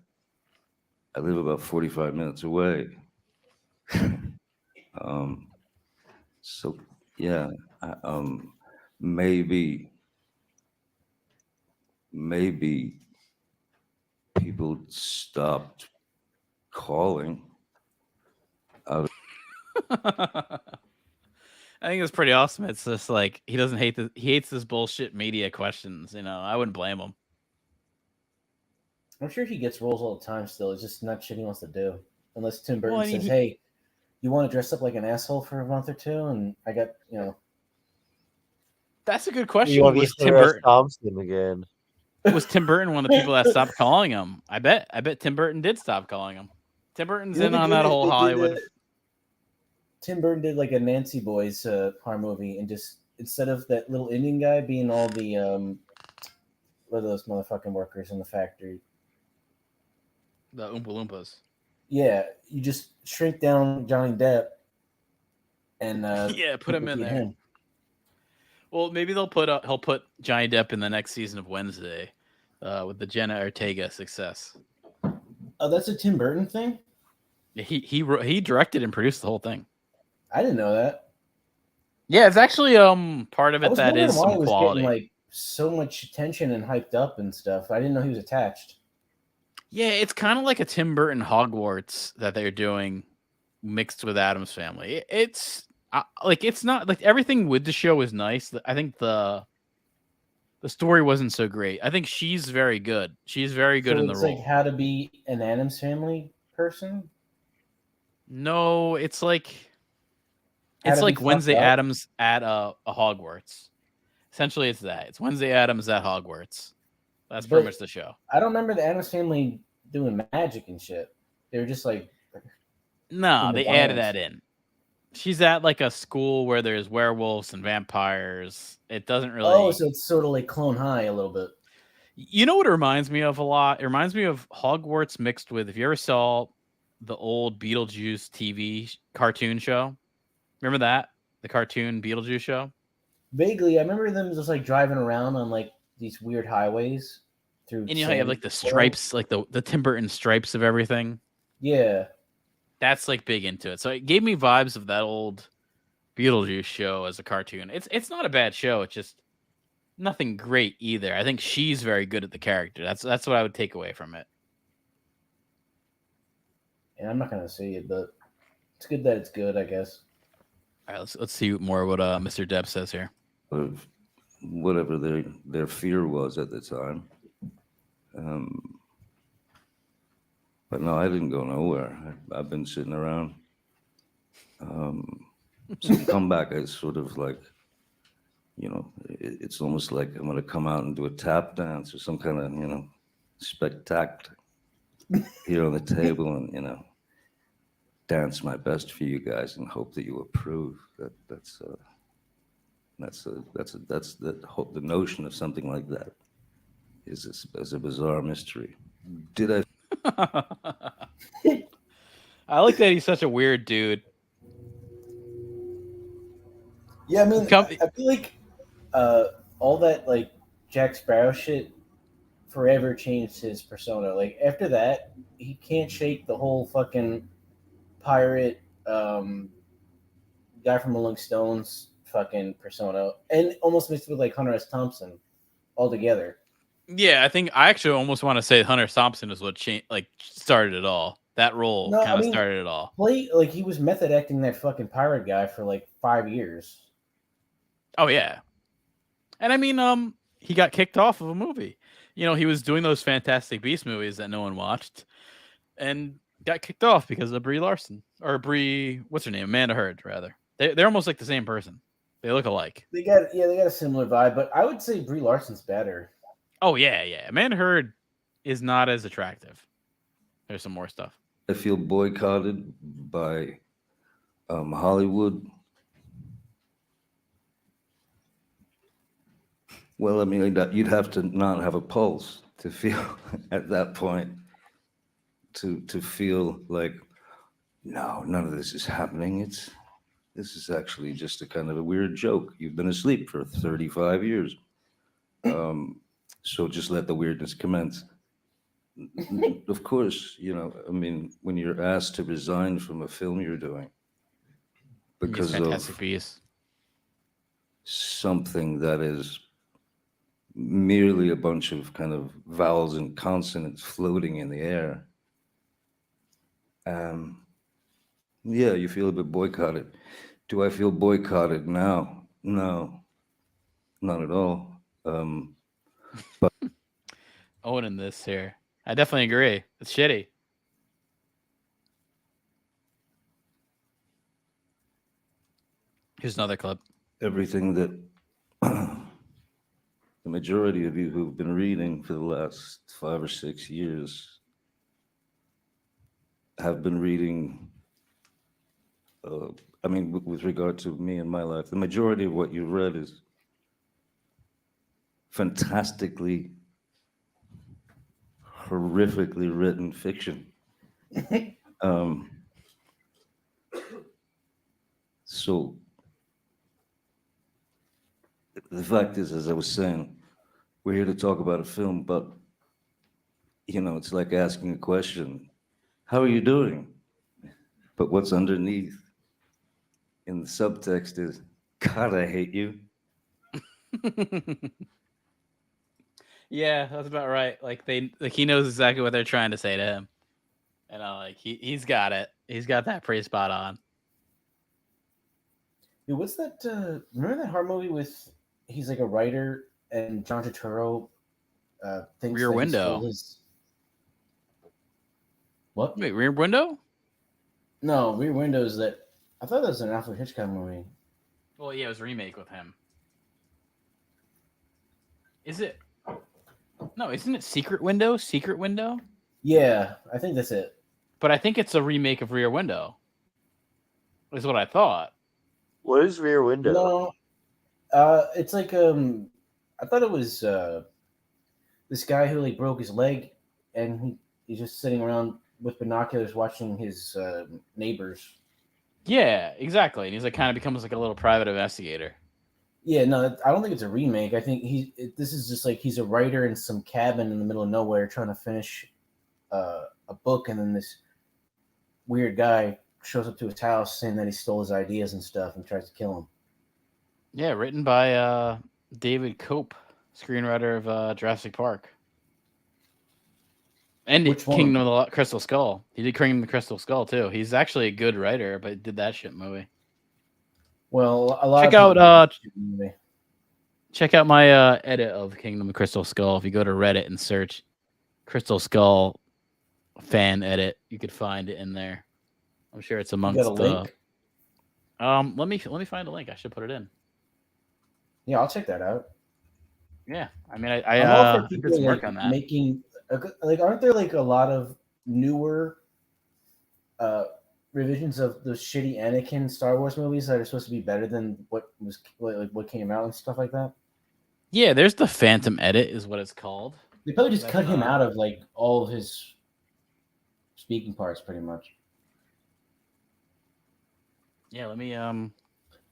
I live about 45 minutes away. So yeah, maybe people stopped calling. I think it's pretty awesome. It's just like he doesn't hate he hates this bullshit media questions. You know, I wouldn't blame him. I'm sure he gets roles all the time still. It's just not shit he wants to do. Unless Tim Burton says, he... hey, you want to dress up like an asshole for a month or two? And I got, That's a good question. You want to Was be Tim Burton Thompson again? Was Tim Burton one of the people that stopped calling him? I bet Tim Burton did stop calling him. Tim Burton's in on that whole Hollywood. Tim Burton did like a Nancy Boys horror movie, and just instead of that little Indian guy being all the what are those motherfucking workers in the factory? The Oompa Loompas. Yeah, you just shrink down Johnny Depp and put him in there. Him. Well, maybe he'll put Johnny Depp in the next season of Wednesday with the Jenna Ortega success. Oh, that's a Tim Burton thing? Yeah, he directed and produced the whole thing. I didn't know that. Yeah, it's actually part of it that is why some it was quality. Getting, like so much attention and hyped up and stuff. I didn't know he was attached. Yeah, it's kind of like a Tim Burton Hogwarts that they're doing mixed with Addams Family. It's it's not like everything with the show is nice. I think the story wasn't so great. I think she's very good. She's very good in the role. It's like How to Be an Addams Family person? No, it's like Wednesday Addams at a Hogwarts. Essentially, it's that. It's Wednesday Addams at Hogwarts. That's pretty much the show. I don't remember the Addams Family doing magic and shit. They were just like... No, they added that in. She's at like a school where there's werewolves and vampires. It doesn't really... Oh, so it's sort of like Clone High a little bit. You know what it reminds me of a lot? It reminds me of Hogwarts mixed with... If you ever saw the old Beetlejuice TV cartoon show. Remember that? The cartoon Beetlejuice show? Vaguely. I remember them just like driving around on like these weird highways through... And you know how you have like the stripes, like the Tim Burton stripes of everything? Yeah. That's like big into it. So it gave me vibes of that old Beetlejuice show as a cartoon. It's not a bad show. It's just nothing great either. I think she's very good at the character. That's what I would take away from it. And I'm not gonna see it, but it's good that it's good, I guess. All right, let's see more what Mr. Depp says here. Whatever their fear was at the time. But no, I didn't go nowhere. I've been sitting around. So comeback is sort of like, it's almost like I'm going to come out and do a tap dance or some kind of, spectacle here on the table and, dance my best for you guys and hope that you approve. That's the notion of something like that is a bizarre mystery. Did I? I like that he's such a weird dude. Yeah, I mean, I feel like all that like Jack Sparrow shit forever changed his persona. Like after that, he can't shake the whole fucking pirate guy from Rolling Stones fucking persona, and almost mixed with like Hunter S. Thompson altogether. Yeah, I actually almost want to say Hunter Thompson is what started it all. That role kind of started it all. Like he was method acting that fucking pirate guy for like 5 years. Oh yeah, and I mean, he got kicked off of a movie. He was doing those Fantastic Beasts movies that no one watched, and got kicked off because of Brie Larson or Brie. What's her name? Amanda Heard, rather. They're almost like the same person. They look alike. They got a similar vibe, but I would say Brie Larson's better. Oh yeah. Amanda Heard is not as attractive. There's some more stuff. I feel boycotted by Hollywood. Well, I mean, you'd have to not have a pulse to feel at that point to feel like, no, none of this is happening. This is actually just a kind of a weird joke. You've been asleep for 35 years. So just let the weirdness commence. Of course, I mean, when you're asked to resign from a film you're doing because of something that is merely a bunch of kind of vowels and consonants floating in the air, yeah, you feel a bit boycotted. Do I feel boycotted now? No, not at all. But owning this here, I definitely agree. It's shitty. Here's another clip. Everything that the majority of you who've been reading for the last 5 or 6 years have been reading, I mean, with regard to me and my life, the majority of what you've read is fantastically, horrifically written fiction. So the fact is, as I was saying, we're here to talk about a film, but it's like asking a question. How are you doing? But what's underneath in the subtext is, God, I hate you. Yeah, that's about right. Like he knows exactly what they're trying to say to him, and he's got it. He's got that pretty spot on. Dude, what's that? Remember that horror movie with he's like a writer and John Turturro thinks Rear Window. What? Wait, Rear Window? No, Rear Window is that. I thought that was an Alfred Hitchcock movie. Well, yeah, it was a remake with him. Is it? No, isn't it Secret Window? Secret Window? Yeah, I think that's it. But I think it's a remake of Rear Window. Is what I thought. What is Rear Window? No, it's like I thought it was this guy who like broke his leg, and he's just sitting around with binoculars watching his neighbors. Yeah, exactly. And he's like kind of becomes like a little private investigator. Yeah, no, I don't think it's a remake. I think this is just like he's a writer in some cabin in the middle of nowhere trying to finish a book, and then this weird guy shows up to his house saying that he stole his ideas and stuff and tries to kill him. Yeah, written by David Cope, screenwriter of Jurassic Park. And Kingdom of the Crystal Skull. He did Kingdom of the Crystal Skull too. He's actually a good writer, but did that shit movie. Well, a lot check out my edit of Kingdom of the Crystal Skull. If you go to Reddit and search Crystal Skull fan edit, you could find it in there. I'm sure it's amongst the link. Let me find a link. I should put it in. Yeah, I'll check that out. Yeah, I mean, I did some work on that. Making aren't there like a lot of newer revisions of those shitty Anakin Star Wars movies that are supposed to be better than what was like what came out and stuff like that? Yeah, there's the Phantom edit, is what it's called. They probably just cut him out of like all of his speaking parts, pretty much. Yeah, let me And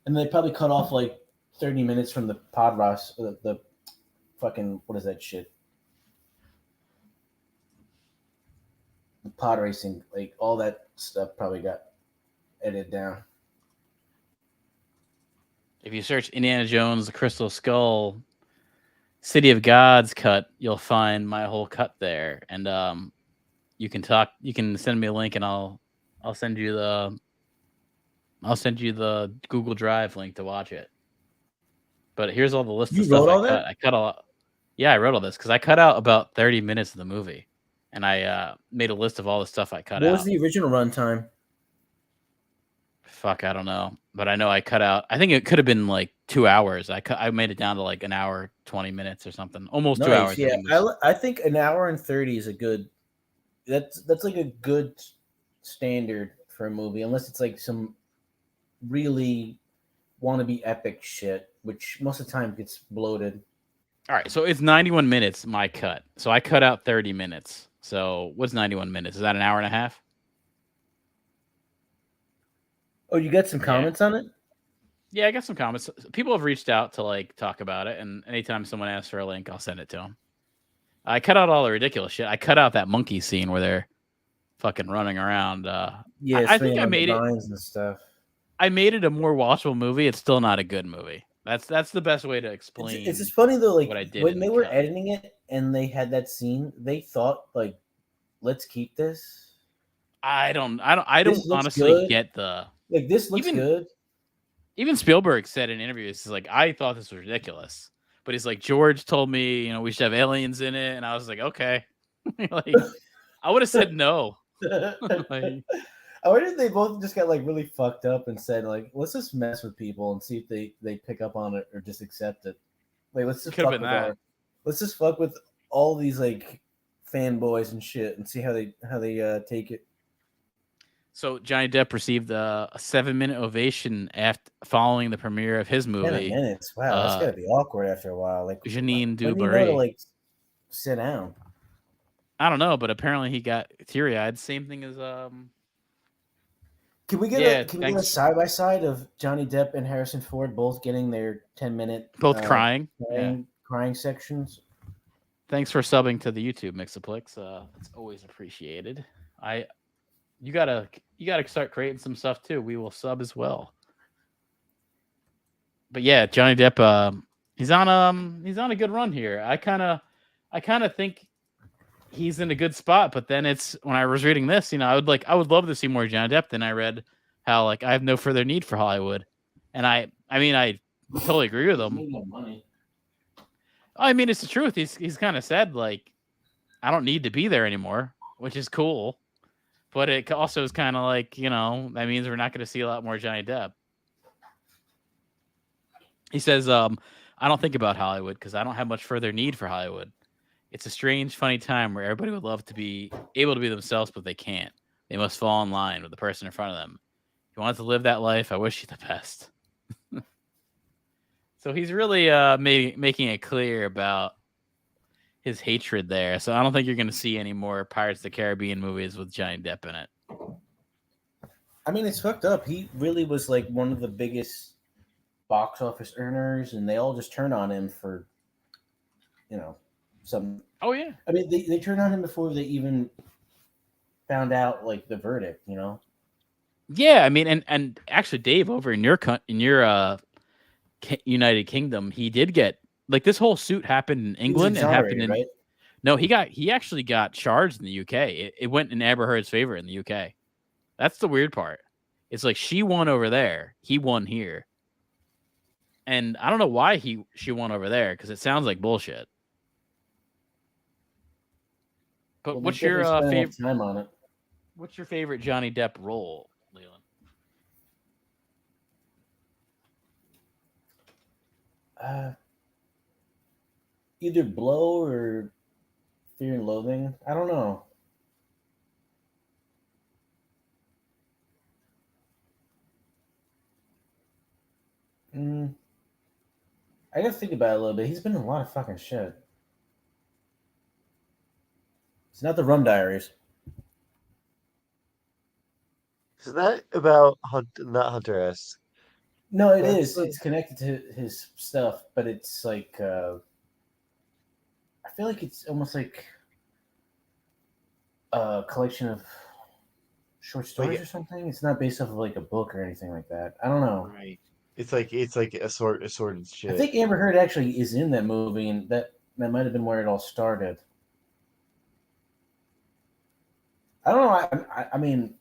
they probably cut off like 30 minutes from the pod ross, the fucking what is that shit? The pod racing, like all that stuff probably got edited down. If you search Indiana Jones, The Crystal Skull, City of Gods cut, you'll find my whole cut there. And you can send me a link and I'll send you the Google Drive link to watch it. But here's all the list of stuff I cut. I cut a lot. Yeah, I wrote all this because I cut out about 30 minutes of the movie. And I made a list of all the stuff I cut out. What was the original runtime? Fuck, I don't know, but I know I cut out. I think it could have been like 2 hours. I made it down to like an hour 20 minutes or something, almost 2 hours. Yeah, I think an hour and 30 is a good. That's like a good standard for a movie, unless it's like some really wannabe epic shit, which most of the time gets bloated. All right, so it's 91 minutes. My cut. So I cut out 30 minutes. So what's 91 minutes? Is that an hour and a half? Oh, you got some comments on it? Yeah, I got some comments. People have reached out to like talk about it, and anytime someone asks for a link, I'll send it to them. I cut out all the ridiculous shit. I cut out that monkey scene where they're fucking running around. I think I made it. And stuff. I made it a more watchable movie. It's still not a good movie. That's the best way to explain. It's just funny though. Like what I did when they were editing it and they had that scene, they thought like, "Let's keep this." I don't honestly get the like. This looks good. Even Spielberg said in interviews, he's like, "I thought this was ridiculous," but he's like, "George told me, we should have aliens in it," and I was like, "Okay." Like, I would have said no. Like, I wonder if they both just got like really fucked up and said like, let's just mess with people and see if they pick up on it or just accept it. Like, let's just fuck with all these like fanboys and shit and see how they take it. So Johnny Depp received a 7-minute ovation following the premiere of his movie. 7 minutes. Wow, that's gotta be awkward after a while. Like Janine Dubray. You know to, like sit down. I don't know, but apparently he got teary-eyed. Same thing as Can we get a side by side of Johnny Depp and Harrison Ford both getting their 10-minute both crying sections? Thanks for subbing to the YouTube Mixaplex. It's always appreciated. You gotta start creating some stuff too. We will sub as well. But yeah, Johnny Depp, he's on a good run here. I kind of think he's in a good spot, but then it's when I was reading this, I would love to see more Johnny Depp. Then I read how like I have no further need for Hollywood, and I totally agree with him. I mean, it's the truth. He's kind of said like I don't need to be there anymore, which is cool. But it also is kind of like, that means we're not going to see a lot more Johnny Depp. He says, I don't think about Hollywood because I don't have much further need for Hollywood. It's a strange, funny time where everybody would love to be able to be themselves, but they can't. They must fall in line with the person in front of them. If you want to live that life, I wish you the best. So he's really making it clear about his hatred there. So I don't think you're going to see any more Pirates of the Caribbean movies with Johnny Depp in it. I mean, it's fucked up. He really was like one of the biggest box office earners, and they all just turned on him for, some. Oh yeah. I mean, they turned on him before they even found out like the verdict. Yeah, I mean, and actually, Dave, over in your United Kingdom, he did get. Like this whole suit happened in England and happened in. Right? No, he actually got charged in the UK. It went in Amber Heard's favor in the UK. That's the weird part. It's like she won over there, he won here, and I don't know why she won over there because it sounds like bullshit. But what's your favorite time on it? What's your favorite Johnny Depp role, Leland? Either Blow or Fear and Loathing. I don't know. I gotta think about it a little bit. He's been in a lot of fucking shit. It's not the Rum Diaries. Is that about not Hunter S? No, it is. It's connected to his stuff, but it's like I feel like it's almost like a collection of short stories or something. It's not based off of like a book or anything like that. I don't know. Right. It's like assorted shit. I think Amber Heard actually is in that movie, and that might have been where it all started. I don't know. I mean,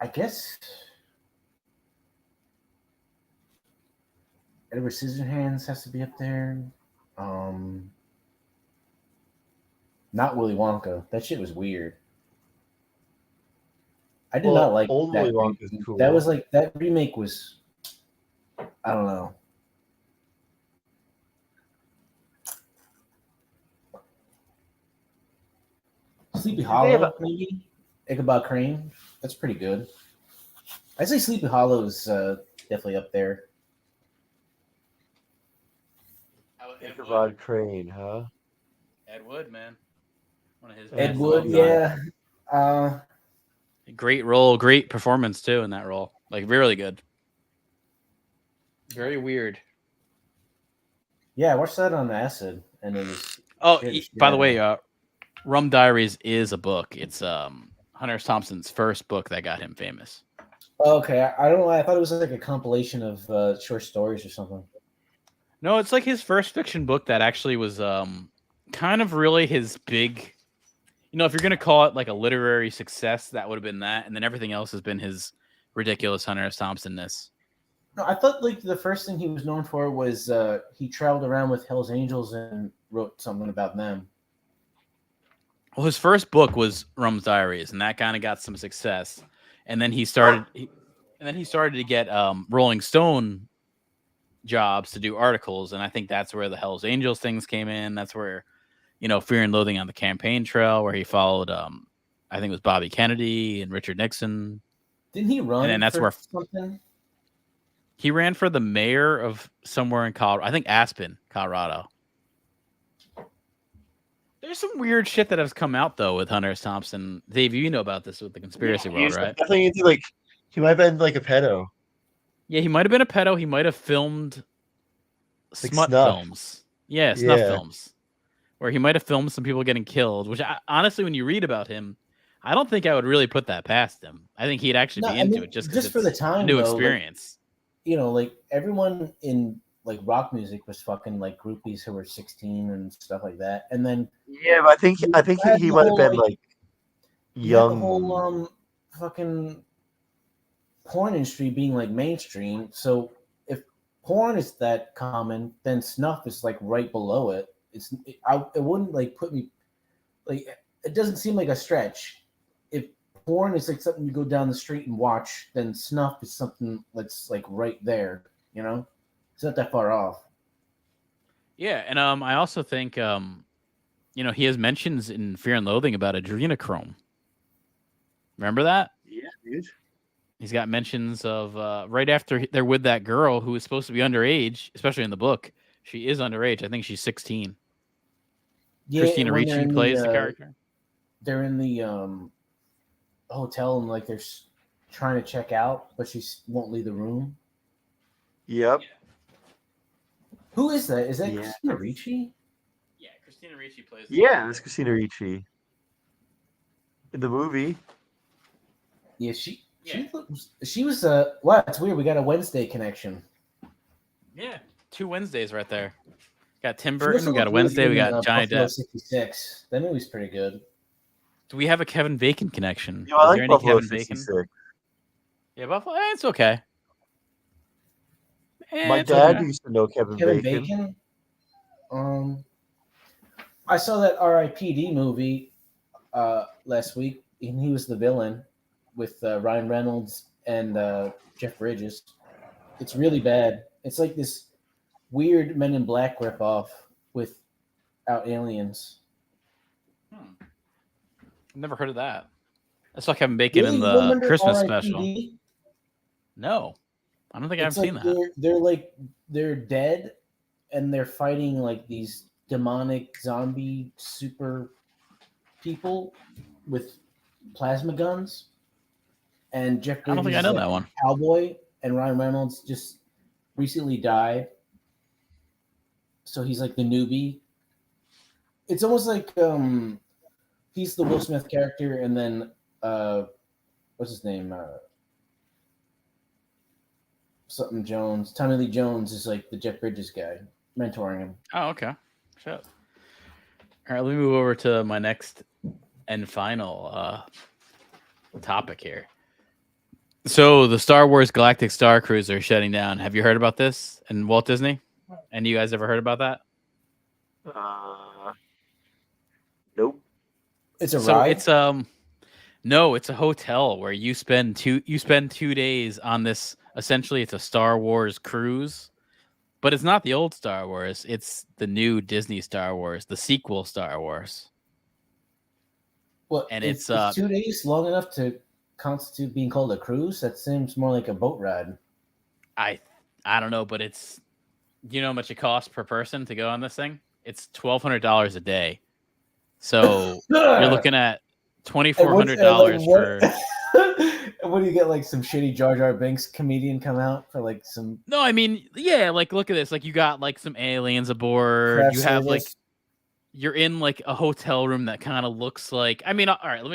I guess Edward Scissorhands has to be up there. Not Willy Wonka. That shit was weird. I did not like Old that. Willy Wonka is cool. That was like that remake was. I don't know. Sleepy Hollow, maybe Ichabod Crane. That's pretty good. I'd say Sleepy Hollow is definitely up there. Ichabod Crane, huh? Ed Wood, man. One of his Ed Wood, yeah. Great role, great performance too in that role. Like really good. Very weird. Yeah, I watched that on acid, and it was. Oh, by the way, Rum Diaries is a book. It's Hunter S. Thompson's first book that got him famous. Okay, I don't know. I thought it was like a compilation of short stories or something. No, it's like his first fiction book that actually was kind of really his big. You know, if you're gonna call it like a literary success, that would have been that, and then everything else has been his ridiculous Hunter S. Thompson-ness. No, I thought like the first thing he was known for was he traveled around with Hell's Angels and wrote something about them. Well, his first book was Rum's Diaries, and that kind of got some success. And then he started, to get Rolling Stone jobs to do articles, and I think that's where the Hell's Angels things came in. That's where, Fear and Loathing on the Campaign Trail, where he followed, I think it was Bobby Kennedy and Richard Nixon. Didn't he run? And then that's for where something. He ran for the mayor of somewhere in Colorado. I think Aspen, Colorado. There's some weird shit that has come out though with Hunter S. Thompson. Dave, you know about this with the conspiracy world, right? Definitely into he might have been like a pedo. Yeah, he might have been a pedo. He might have filmed smut snuff. films. Yeah, snuff films. Where he might have filmed some people getting killed, which honestly, when you read about him, I don't think I would really put that past him. I think he'd actually be into it just for the time, a new though, experience. Like everyone in like rock music was fucking like groupies who were 16 and stuff like that. And then but I think he might have been like young. The whole fucking porn industry being like mainstream. So if porn is that common, then snuff is like right below it. It wouldn't like put me like it doesn't seem like a stretch. If porn is like something you go down the street and watch, then snuff is something that's like right there. It's not that far off. Yeah, and I also think he has mentions in Fear and Loathing about adrenochrome. Remember that? Yeah, dude. He's got mentions of right after they're with that girl who is supposed to be underage, especially in the book. She is underage. I think she's 16. Yeah, Christina Ricci plays the character. They're in the hotel and like they're trying to check out, but she won't leave the room. Yep. Who is that? Is that Christina Ricci? Yeah, Christina Ricci plays. Yeah, that's Christina Ricci in the movie. Yeah, she was wow, it's weird. We got a Wednesday connection. Yeah, 2 Wednesdays right there. Got Tim Burton. We got a Wednesday. We got Johnny Depp. 66. That movie's pretty good. Do we have a Kevin Bacon connection? I like there Buffalo any Kevin 66. Bacon? Yeah, Buffalo. It's okay. My dad used to know Kevin Bacon. I saw that R.I.P.D. movie last week, and he was the villain with Ryan Reynolds and Jeff Bridges. It's really bad. It's like this weird Men in Black ripoff without aliens. Never heard of that. I saw Kevin Bacon in the Christmas special. No, I don't think I've seen that. They're dead, and they're fighting like these demonic zombie super people with plasma guns. And Jeff Bridges, I don't think I know that one. Cowboy, and Ryan Reynolds just recently died, so he's like the newbie. It's almost like he's the Will Smith character, and then what's his name? Something Jones. Tommy Lee Jones is like the Jeff Bridges guy, mentoring him. Oh, okay. Sure. All right, let me move over to my next and final topic here. So the Star Wars Galactic Starcruiser is shutting down. Have you heard about this? And Walt Disney? And you guys ever heard about that? Nope. It's a ride. It's No, it's a hotel where you spend 2 days on this. Essentially, it's a Star Wars cruise, but it's not the old Star Wars. It's the new Disney Star Wars, the sequel Star Wars. Well, And it's 2 days long enough to constitute being called a cruise? That seems more like a boat ride. I don't know, but it's, you know how much it costs per person to go on this thing? It's $1,200 a day. So you're looking at $2,400 for. What do you get? Like some shitty Jar Jar Binks comedian come out for like some? No, I mean, yeah, like look at this. Like you got like some aliens aboard. You have like, you're in like a hotel room that kind of looks like. I mean, all right. Let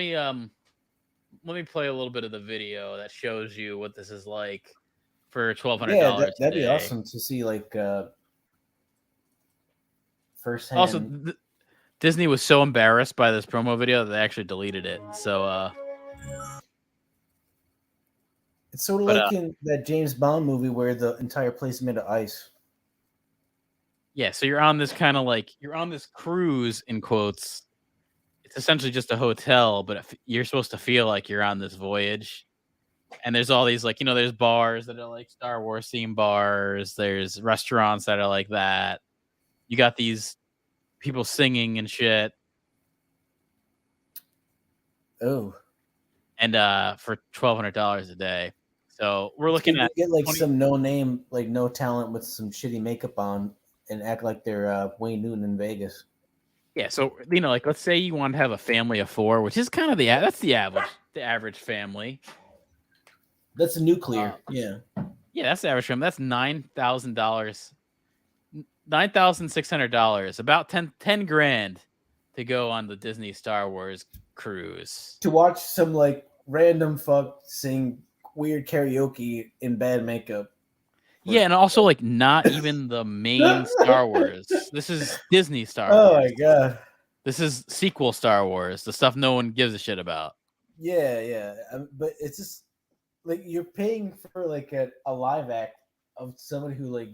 me play a little bit of the video that shows you what this is like for $1,200. Yeah, that'd be awesome to see. Like firsthand. Also, Disney was so embarrassed by this promo video that they actually deleted it. So. It's sort of like in that James Bond movie where the entire place is made of ice. Yeah, so you're on this kind of like, you're on this cruise, in quotes. It's essentially just a hotel, but you're supposed to feel like you're on this voyage. And there's all these, like, there's bars that are like Star Wars themed bars. There's restaurants that are like that. You got these people singing and shit. Oh. And for $1,200 a day. So we're looking at get like some no name, like no talent with some shitty makeup on and act like they're Wayne Newton in Vegas. Yeah, so like let's say you want to have a family of 4, which is kind of that's the average family. That's a nuclear, yeah. Yeah, that's the average family. That's $9,000, $9,600, about 10 grand to go on the Disney Star Wars cruise. To watch some like random fuck sing weird karaoke in bad makeup. Yeah, and also like not even the main Star Wars. This is Disney Star Wars. Oh my god. This is sequel Star Wars, the stuff no one gives a shit about. Yeah. But it's just like you're paying for like a live act of somebody who like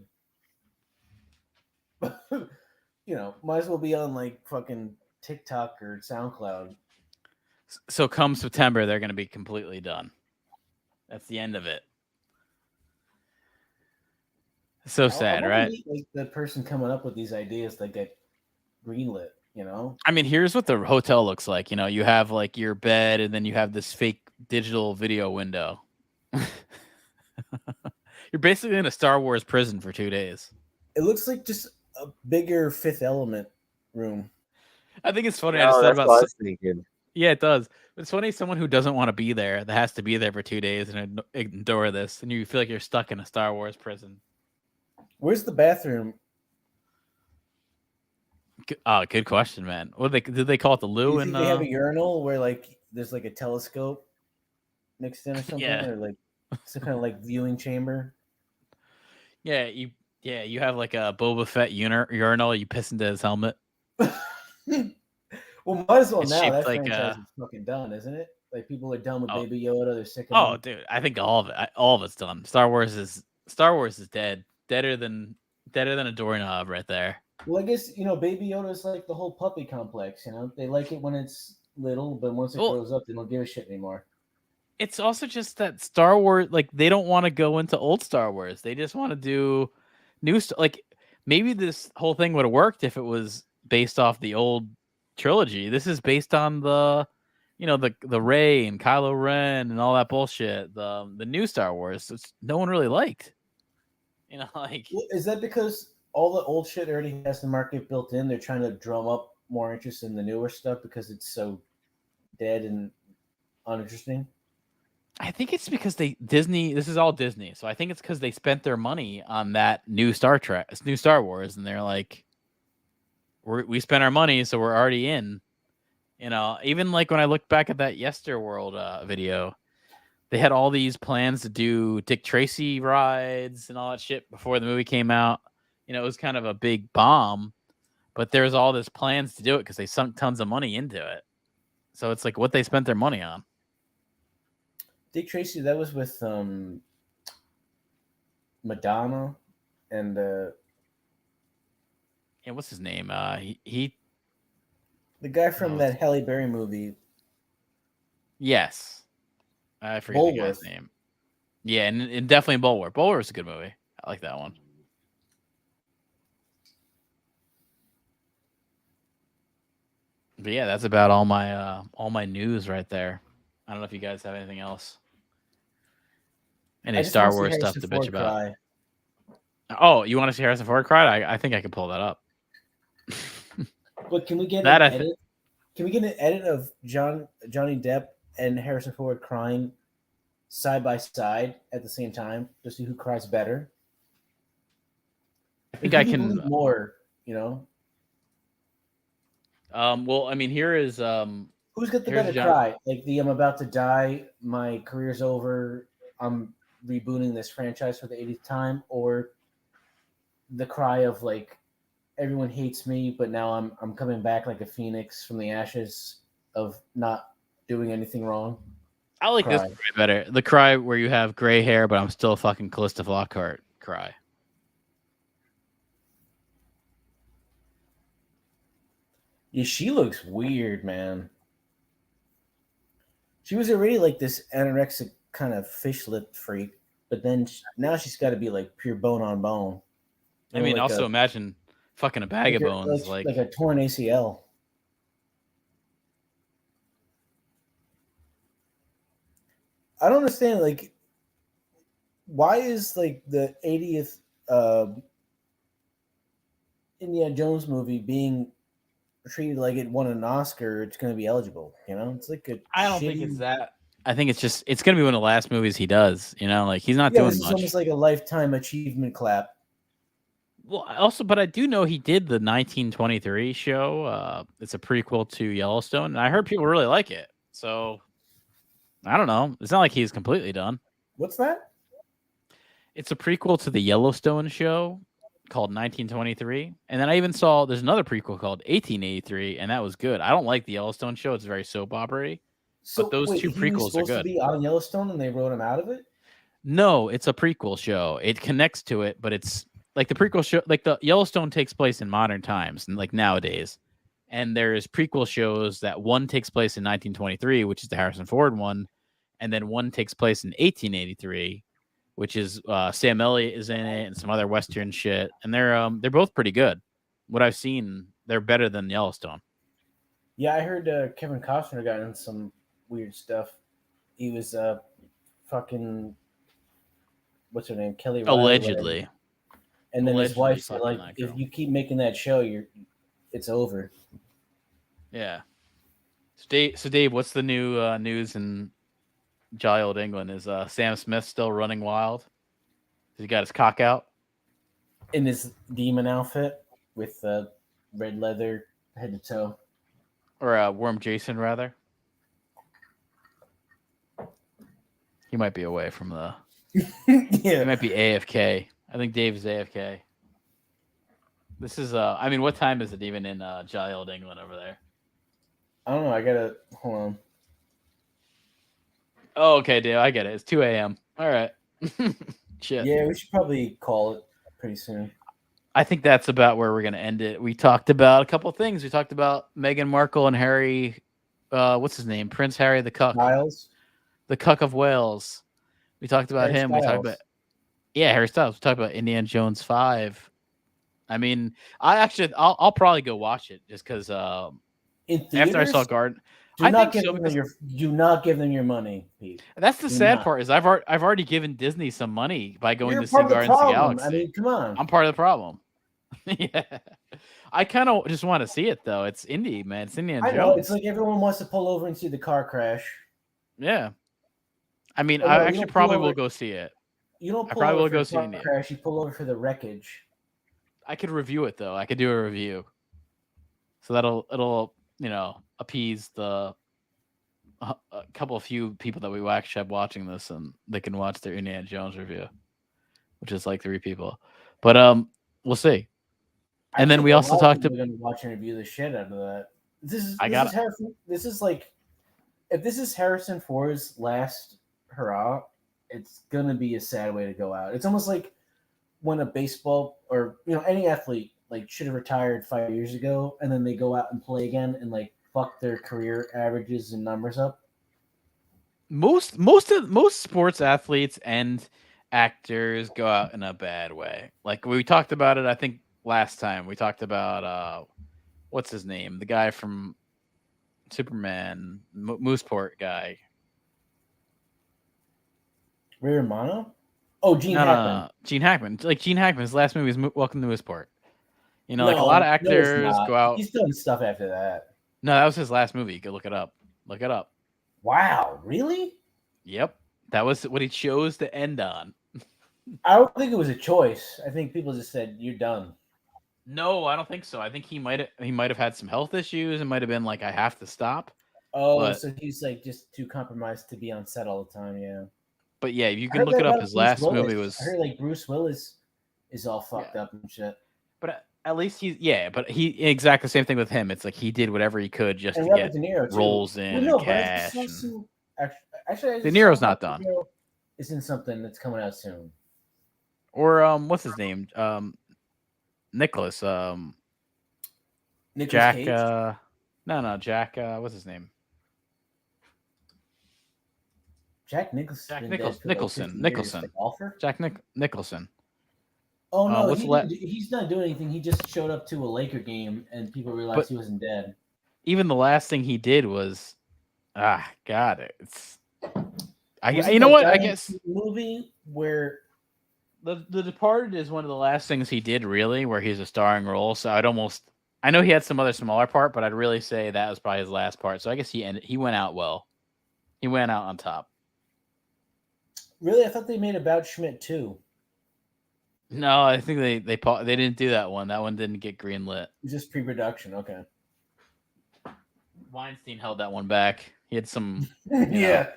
might as well be on like fucking TikTok or SoundCloud. So come September, they're going to be completely done. That's the end of it. So sad, right? Like the person coming up with these ideas that get greenlit, I mean, here's what the hotel looks like. You have like your bed, and then you have this fake digital video window. You're basically in a Star Wars prison for 2 days. It looks like just a bigger Fifth Element room. I think it's funny. I just thought about what I was thinking. Yeah, it does. But it's funny, someone who doesn't want to be there, that has to be there for 2 days and endure this, and you feel like you're stuck in a Star Wars prison. Where's the bathroom? Good question, man. Did they call it the loo? Do they have a urinal where like there's like a telescope mixed in or something, or like some kind of like viewing chamber? Yeah, you have like a Boba Fett urinal. You piss into his helmet. Well, might as well It's now. That like, franchise is fucking done, isn't it? Like people are done with Baby Yoda. They're sick of Oh, him. dude, I think all of it's done. Star Wars is dead. Deader than a doorknob right there. Well, I guess Baby Yoda is like the whole puppy complex. They like it when it's little, but once it grows up, they don't give a shit anymore. It's also just that Star Wars, like they don't want to go into old Star Wars. They just want to do new stuff. Like maybe this whole thing would have worked if it was based off the old trilogy. This is based on the Rey and Kylo Ren and all that bullshit. The new Star Wars, which no one really liked. Like, well, is that because all the old shit already has the market built in? They're trying to drum up more interest in the newer stuff because it's so dead and uninteresting. I think it's because Disney. This is all Disney, so I think it's because they spent their money on that new Star Wars, and they're like, we spent our money, so we're already in. Even like when I looked back at that Yesterworld video, they had all these plans to do Dick Tracy rides and all that shit before the movie came out. It was kind of a big bomb, but there's all this plans to do it because they sunk tons of money into it. So it's like what they spent their money on. Dick Tracy, that was with Madonna and what's his name? He the guy from that Halle Berry movie. Yes, I forget the guy's name. Yeah, and definitely Bulworth. Bulworth's a good movie. I like that one. But yeah, that's about all my news right there. I don't know if you guys have anything else. Any Star Wars stuff to bitch about? Cry. Oh, you want to see Harrison Ford cry? I think I can pull that up. But can we get an edit? Can we get an edit of Johnny Depp and Harrison Ford crying side by side at the same time to see who cries better? I think I can more, you know. Well, I mean, here is who's got the better cry? Like the I'm about to die, my career's over, I'm rebooting this franchise for the 80th time, or the cry of like everyone hates me, but now I'm coming back like a phoenix from the ashes of not doing anything wrong. I like this cry better. The cry where you have gray hair, but I'm still fucking Callista Flockhart cry. Yeah, she looks weird, man. She was already like this anorexic kind of fish-lipped freak, but then now she's got to be like pure bone on bone. I mean, like also imagine fucking a bag of bones, like a torn ACL. I don't understand, like, why is like the 80th Indiana Jones movie being treated like it won an Oscar? It's going to be eligible, you know? It's like I don't think it's that. I think it's just it's going to be one of the last movies he does. You know, like he's not doing much. It's almost like a lifetime achievement clap. Well, also, but I do know he did the 1923 show. It's a prequel to Yellowstone, and I heard people really like it. So I don't know. It's not like he's completely done. What's that? It's a prequel to the Yellowstone show called 1923. And then I even saw there's another prequel called 1883, and that was good. I don't like the Yellowstone show. It's very soap opera-y. So, but those two prequels are good. He was supposed to be on Yellowstone and they wrote him out of it? No, it's a prequel show. It connects to it, but it's like the prequel show, like the Yellowstone takes place in modern times and like nowadays. And there's prequel shows that one takes place in 1923, which is the Harrison Ford one. And then one takes place in 1883, which is Sam Elliott is in it and some other Western shit. And they're both pretty good. What I've seen, they're better than Yellowstone. Yeah, I heard Kevin Costner got in some weird stuff. He was fucking, what's her name? Kelly Riley. Allegedly. And then his wife said, like, if you keep making that show, it's over. Yeah. So Dave, what's the new news in jolly old England? Is Sam Smith still running wild? Has he got his cock out? In his demon outfit with red leather head to toe. Or Worm Jason, rather. He might be away from the... Yeah. He might be AFK. I think Dave is AFK. This is, I mean, what time is it even in jolly old England over there? I don't know. I gotta, hold on. Oh, okay, Dave. I get it. It's 2 a.m. All right. Shit. Yeah, we should probably call it pretty soon. I think that's about where we're going to end it. We talked about a couple of things. We talked about Meghan Markle and Harry, what's his name? Prince Harry the Cuck. Miles? The Cuck of Wales. We talked about Harry him. Styles. We talked about, yeah, Harry Styles. We talked about Indiana Jones 5. I mean, I'll probably go watch it just because after I saw Garden. Do not give them your money, Pete. That's the sad part is I've already given Disney some money by going to see Guardians of the Galaxy. I mean, come on. I'm part of the problem. Yeah. I kind of just want to see it though. It's indie, man. It's Indiana Jones. I know. It's like everyone wants to pull over and see the car crash. Yeah. I mean, I actually probably will go see it. You don't pull I probably over will go for see the car crash. You pull over for the wreckage. I could review it though. I could do a review. So it'll appease a couple of few people that we actually have watching this, and they can watch their Indiana Jones review, which is like 3 people. But we'll see. And then we also talked about going to watch and review the shit out of that. This is like, if this is Harrison Ford's last hurrah, it's gonna be a sad way to go out. It's almost like when a baseball or any athlete like should have retired 5 years ago, and then they go out and play again and like fuck their career averages and numbers up. most sports athletes and actors go out in a bad way. Like we talked about it, I think last time we talked about what's his name, the guy from Superman, Mooseport guy. Ray Romano? Oh, Gene Hackman. Gene Hackman. Like Gene Hackman's last movie was Welcome to Mooseport. You know, like a lot of actors go out. He's done stuff after that. No, that was his last movie. You could look it up. Look it up. Wow, really? Yep. That was what he chose to end on. I don't think it was a choice. I think people just said, "You're done." No, I don't think so. I think he might have had some health issues. It might have been like, I have to stop. Oh, but, so he's like just too compromised to be on set all the time. Yeah. But yeah, you can look it up. His last movie was. I heard like Bruce Willis is all fucked up and shit. But at least but he exactly the same thing with him. It's like he did whatever he could just to get roles in and cash. Actually, De Niro's not done. It's in something that's coming out soon. Or what's his name? Nicholas. Jack. Cage? No, Jack. What's his name? Jack Nicholson. Jack Nicholson. Nicholson. Jack Nicholson. Oh no, he's not doing anything. He just showed up to a Laker game, and people realized he wasn't dead. Even the last thing he did was, God, it's. You know what? I guess movie where the Departed is one of the last things he did really, where he's a starring role. So I know he had some other smaller part, but I'd really say that was probably his last part. So I guess he went out well. He went out on top. Really, I thought they made About Schmidt too. No, I think they didn't do that one. That one didn't get greenlit. It was just pre-production. Okay. Weinstein held that one back. He had some. Yeah.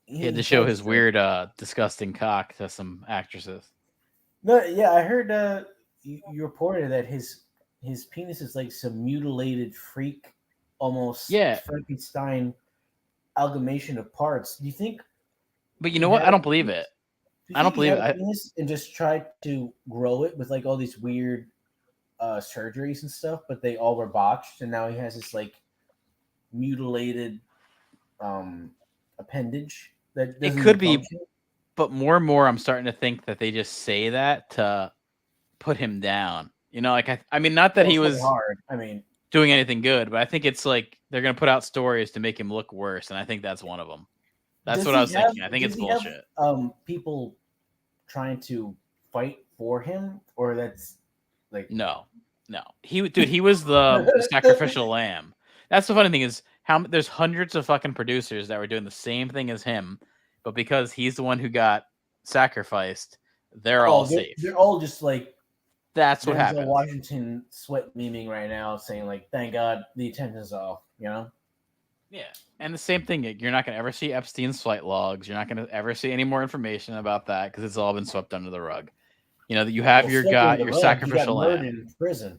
He had to show his weird, disgusting cock to some actresses. No, yeah, I heard you reported that his penis is like some mutilated freak, almost Frankenstein amalgamation of parts. Do you think? But you know what? I don't believe it. I don't believe it. And just tried to grow it with like all these weird surgeries and stuff, but they all were botched, and now he has this like mutilated appendage that it could be, but more and more I'm starting to think that they just say that to put him down. You know, like I mean, not that he was hard. I mean, doing anything good, but I think it's like they're gonna put out stories to make him look worse, and I think that's one of them. That's what I was thinking. I think it's bullshit. People trying to fight for him, or that's like no. He was the sacrificial lamb. That's the funny thing is there's hundreds of fucking producers that were doing the same thing as him, but because he's the one who got sacrificed, they're all safe. They're all just like that's what happened. Washington sweat memeing right now, saying like, "Thank God the attention's off," you know. Yeah, and the same thing. You're not going to ever see Epstein's flight logs. You're not going to ever see any more information about that because it's all been swept under the rug. You know that you have your sacrificial lamb in prison.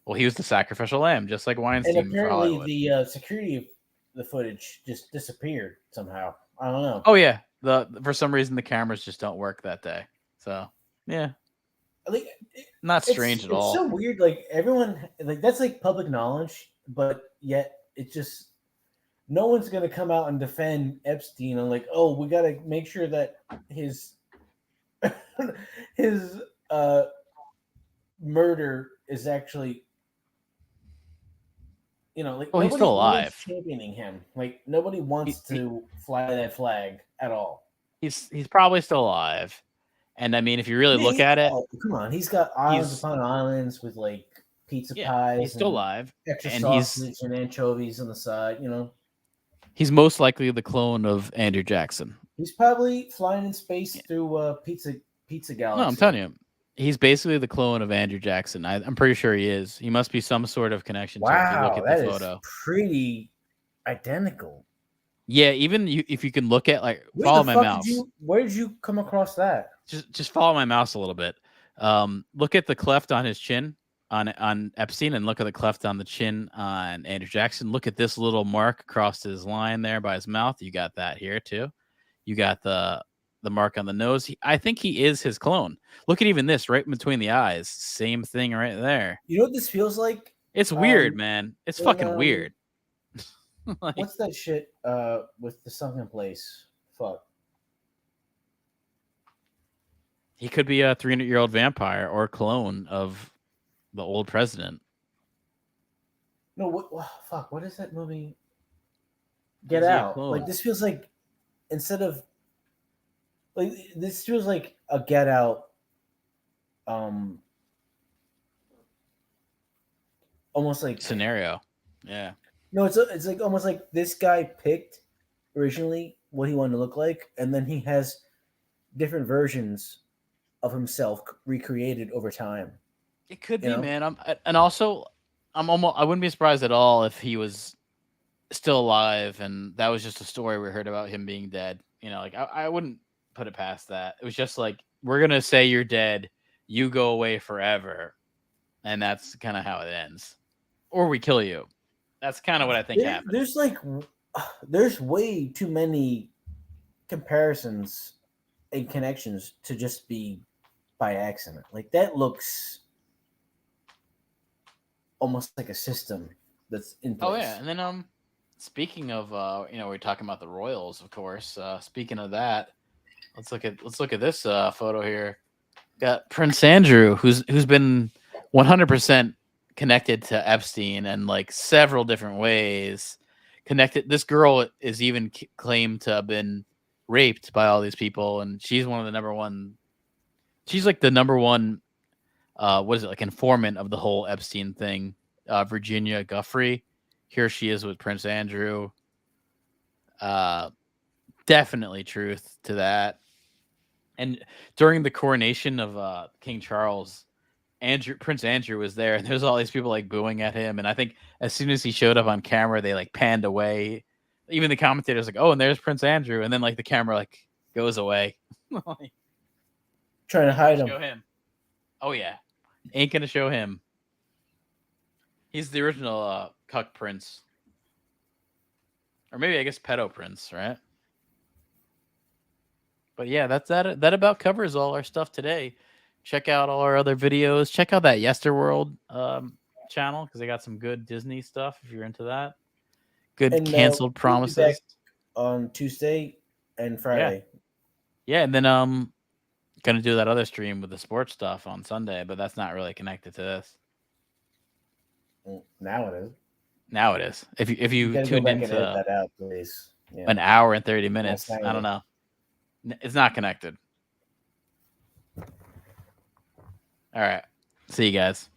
Well, he was the sacrificial lamb, just like Weinstein. And apparently, the security of the footage just disappeared somehow. I don't know. Oh yeah, for some reason the cameras just don't work that day. So yeah, like not strange at all. It's so weird. Like everyone, like that's like public knowledge, but yet it's just. No one's going to come out and defend Epstein and like, oh, we got to make sure that his murder is actually, you know, like he's still alive. Championing him, like nobody wants to fly that flag at all. He's probably still alive, and I mean, if you really look at it, come on, he's got islands upon islands with like pizza pies. He's still alive, extra sausage and anchovies on the side, you know. He's most likely the clone of Andrew Jackson. He's probably flying in space through Pizza Galaxy. No, I'm telling you, he's basically the clone of Andrew Jackson. I'm pretty sure he is. He must be some sort of connection. Wow, to if you look at the photo. Is pretty identical. Yeah, even if you can look at follow my mouse. Where did you come across that? Just follow my mouse a little bit. Look at the cleft on his chin. On Epstein, and look at the cleft on the chin on Andrew Jackson. Look at this little mark across his line there by his mouth. You got that here too. You got the mark on the nose. I think he is his clone. Look at even this right between the eyes. Same thing right there. You know what this feels like? It's weird, man. It's fucking weird. Like, What's that shit with the sunken place? Fuck. he could be a 300-year-old vampire or clone of the old president. No, fuck. What is that movie? Get Is he a Out. clone? Like this feels like instead of like this feels like a Get Out. Almost like Scenario. Yeah. no, it's like almost like this guy picked originally what he wanted to look like, and then he has different versions of himself recreated over time. It could You be, know? man. I wouldn't be surprised at all if he was still alive and that was just a story we heard about him being dead. You know, like I wouldn't put it past that. It was just like, we're gonna say you're dead, you go away forever, and that's kind of how it ends. Or we kill you. That's kind of what I think happened. There's way too many comparisons and connections to just be by accident. Like that looks almost like a system that's in place. Oh yeah, and then speaking of we're talking about the royals, of course. Speaking of that, let's look at this photo here. Got Prince Andrew, who's been 100% connected to Epstein in like several different ways. Connected. This girl is even claimed to have been raped by all these people, and she's one of the number one. She's like the number one. What is it, like, informant of the whole Epstein thing? Virginia Guffrey. Here she is with Prince Andrew. Definitely truth to that. And during the coronation of King Charles, Prince Andrew was there, and there's all these people like booing at him. And I think as soon as he showed up on camera, they like panned away. Even the commentators like, "Oh, and there's Prince Andrew," and then like the camera like goes away. Trying to hide him. Show him. Oh yeah, ain't gonna show him. He's the original cuck prince, or maybe I guess pedo prince, right? But yeah, that about covers all our stuff today. Check out all our other videos. Check out that Yesterworld channel because they got some good Disney stuff if you're into that. Good And, canceled promises we'll be back on Tuesday and Friday. Yeah, and then gonna do that other stream with the sports stuff on Sunday, but that's not really connected to this. Now it is. Now it is. If you tuned into that out, please. Yeah. an hour and 30 minutes, I don't know. It's not connected. All right. See you guys.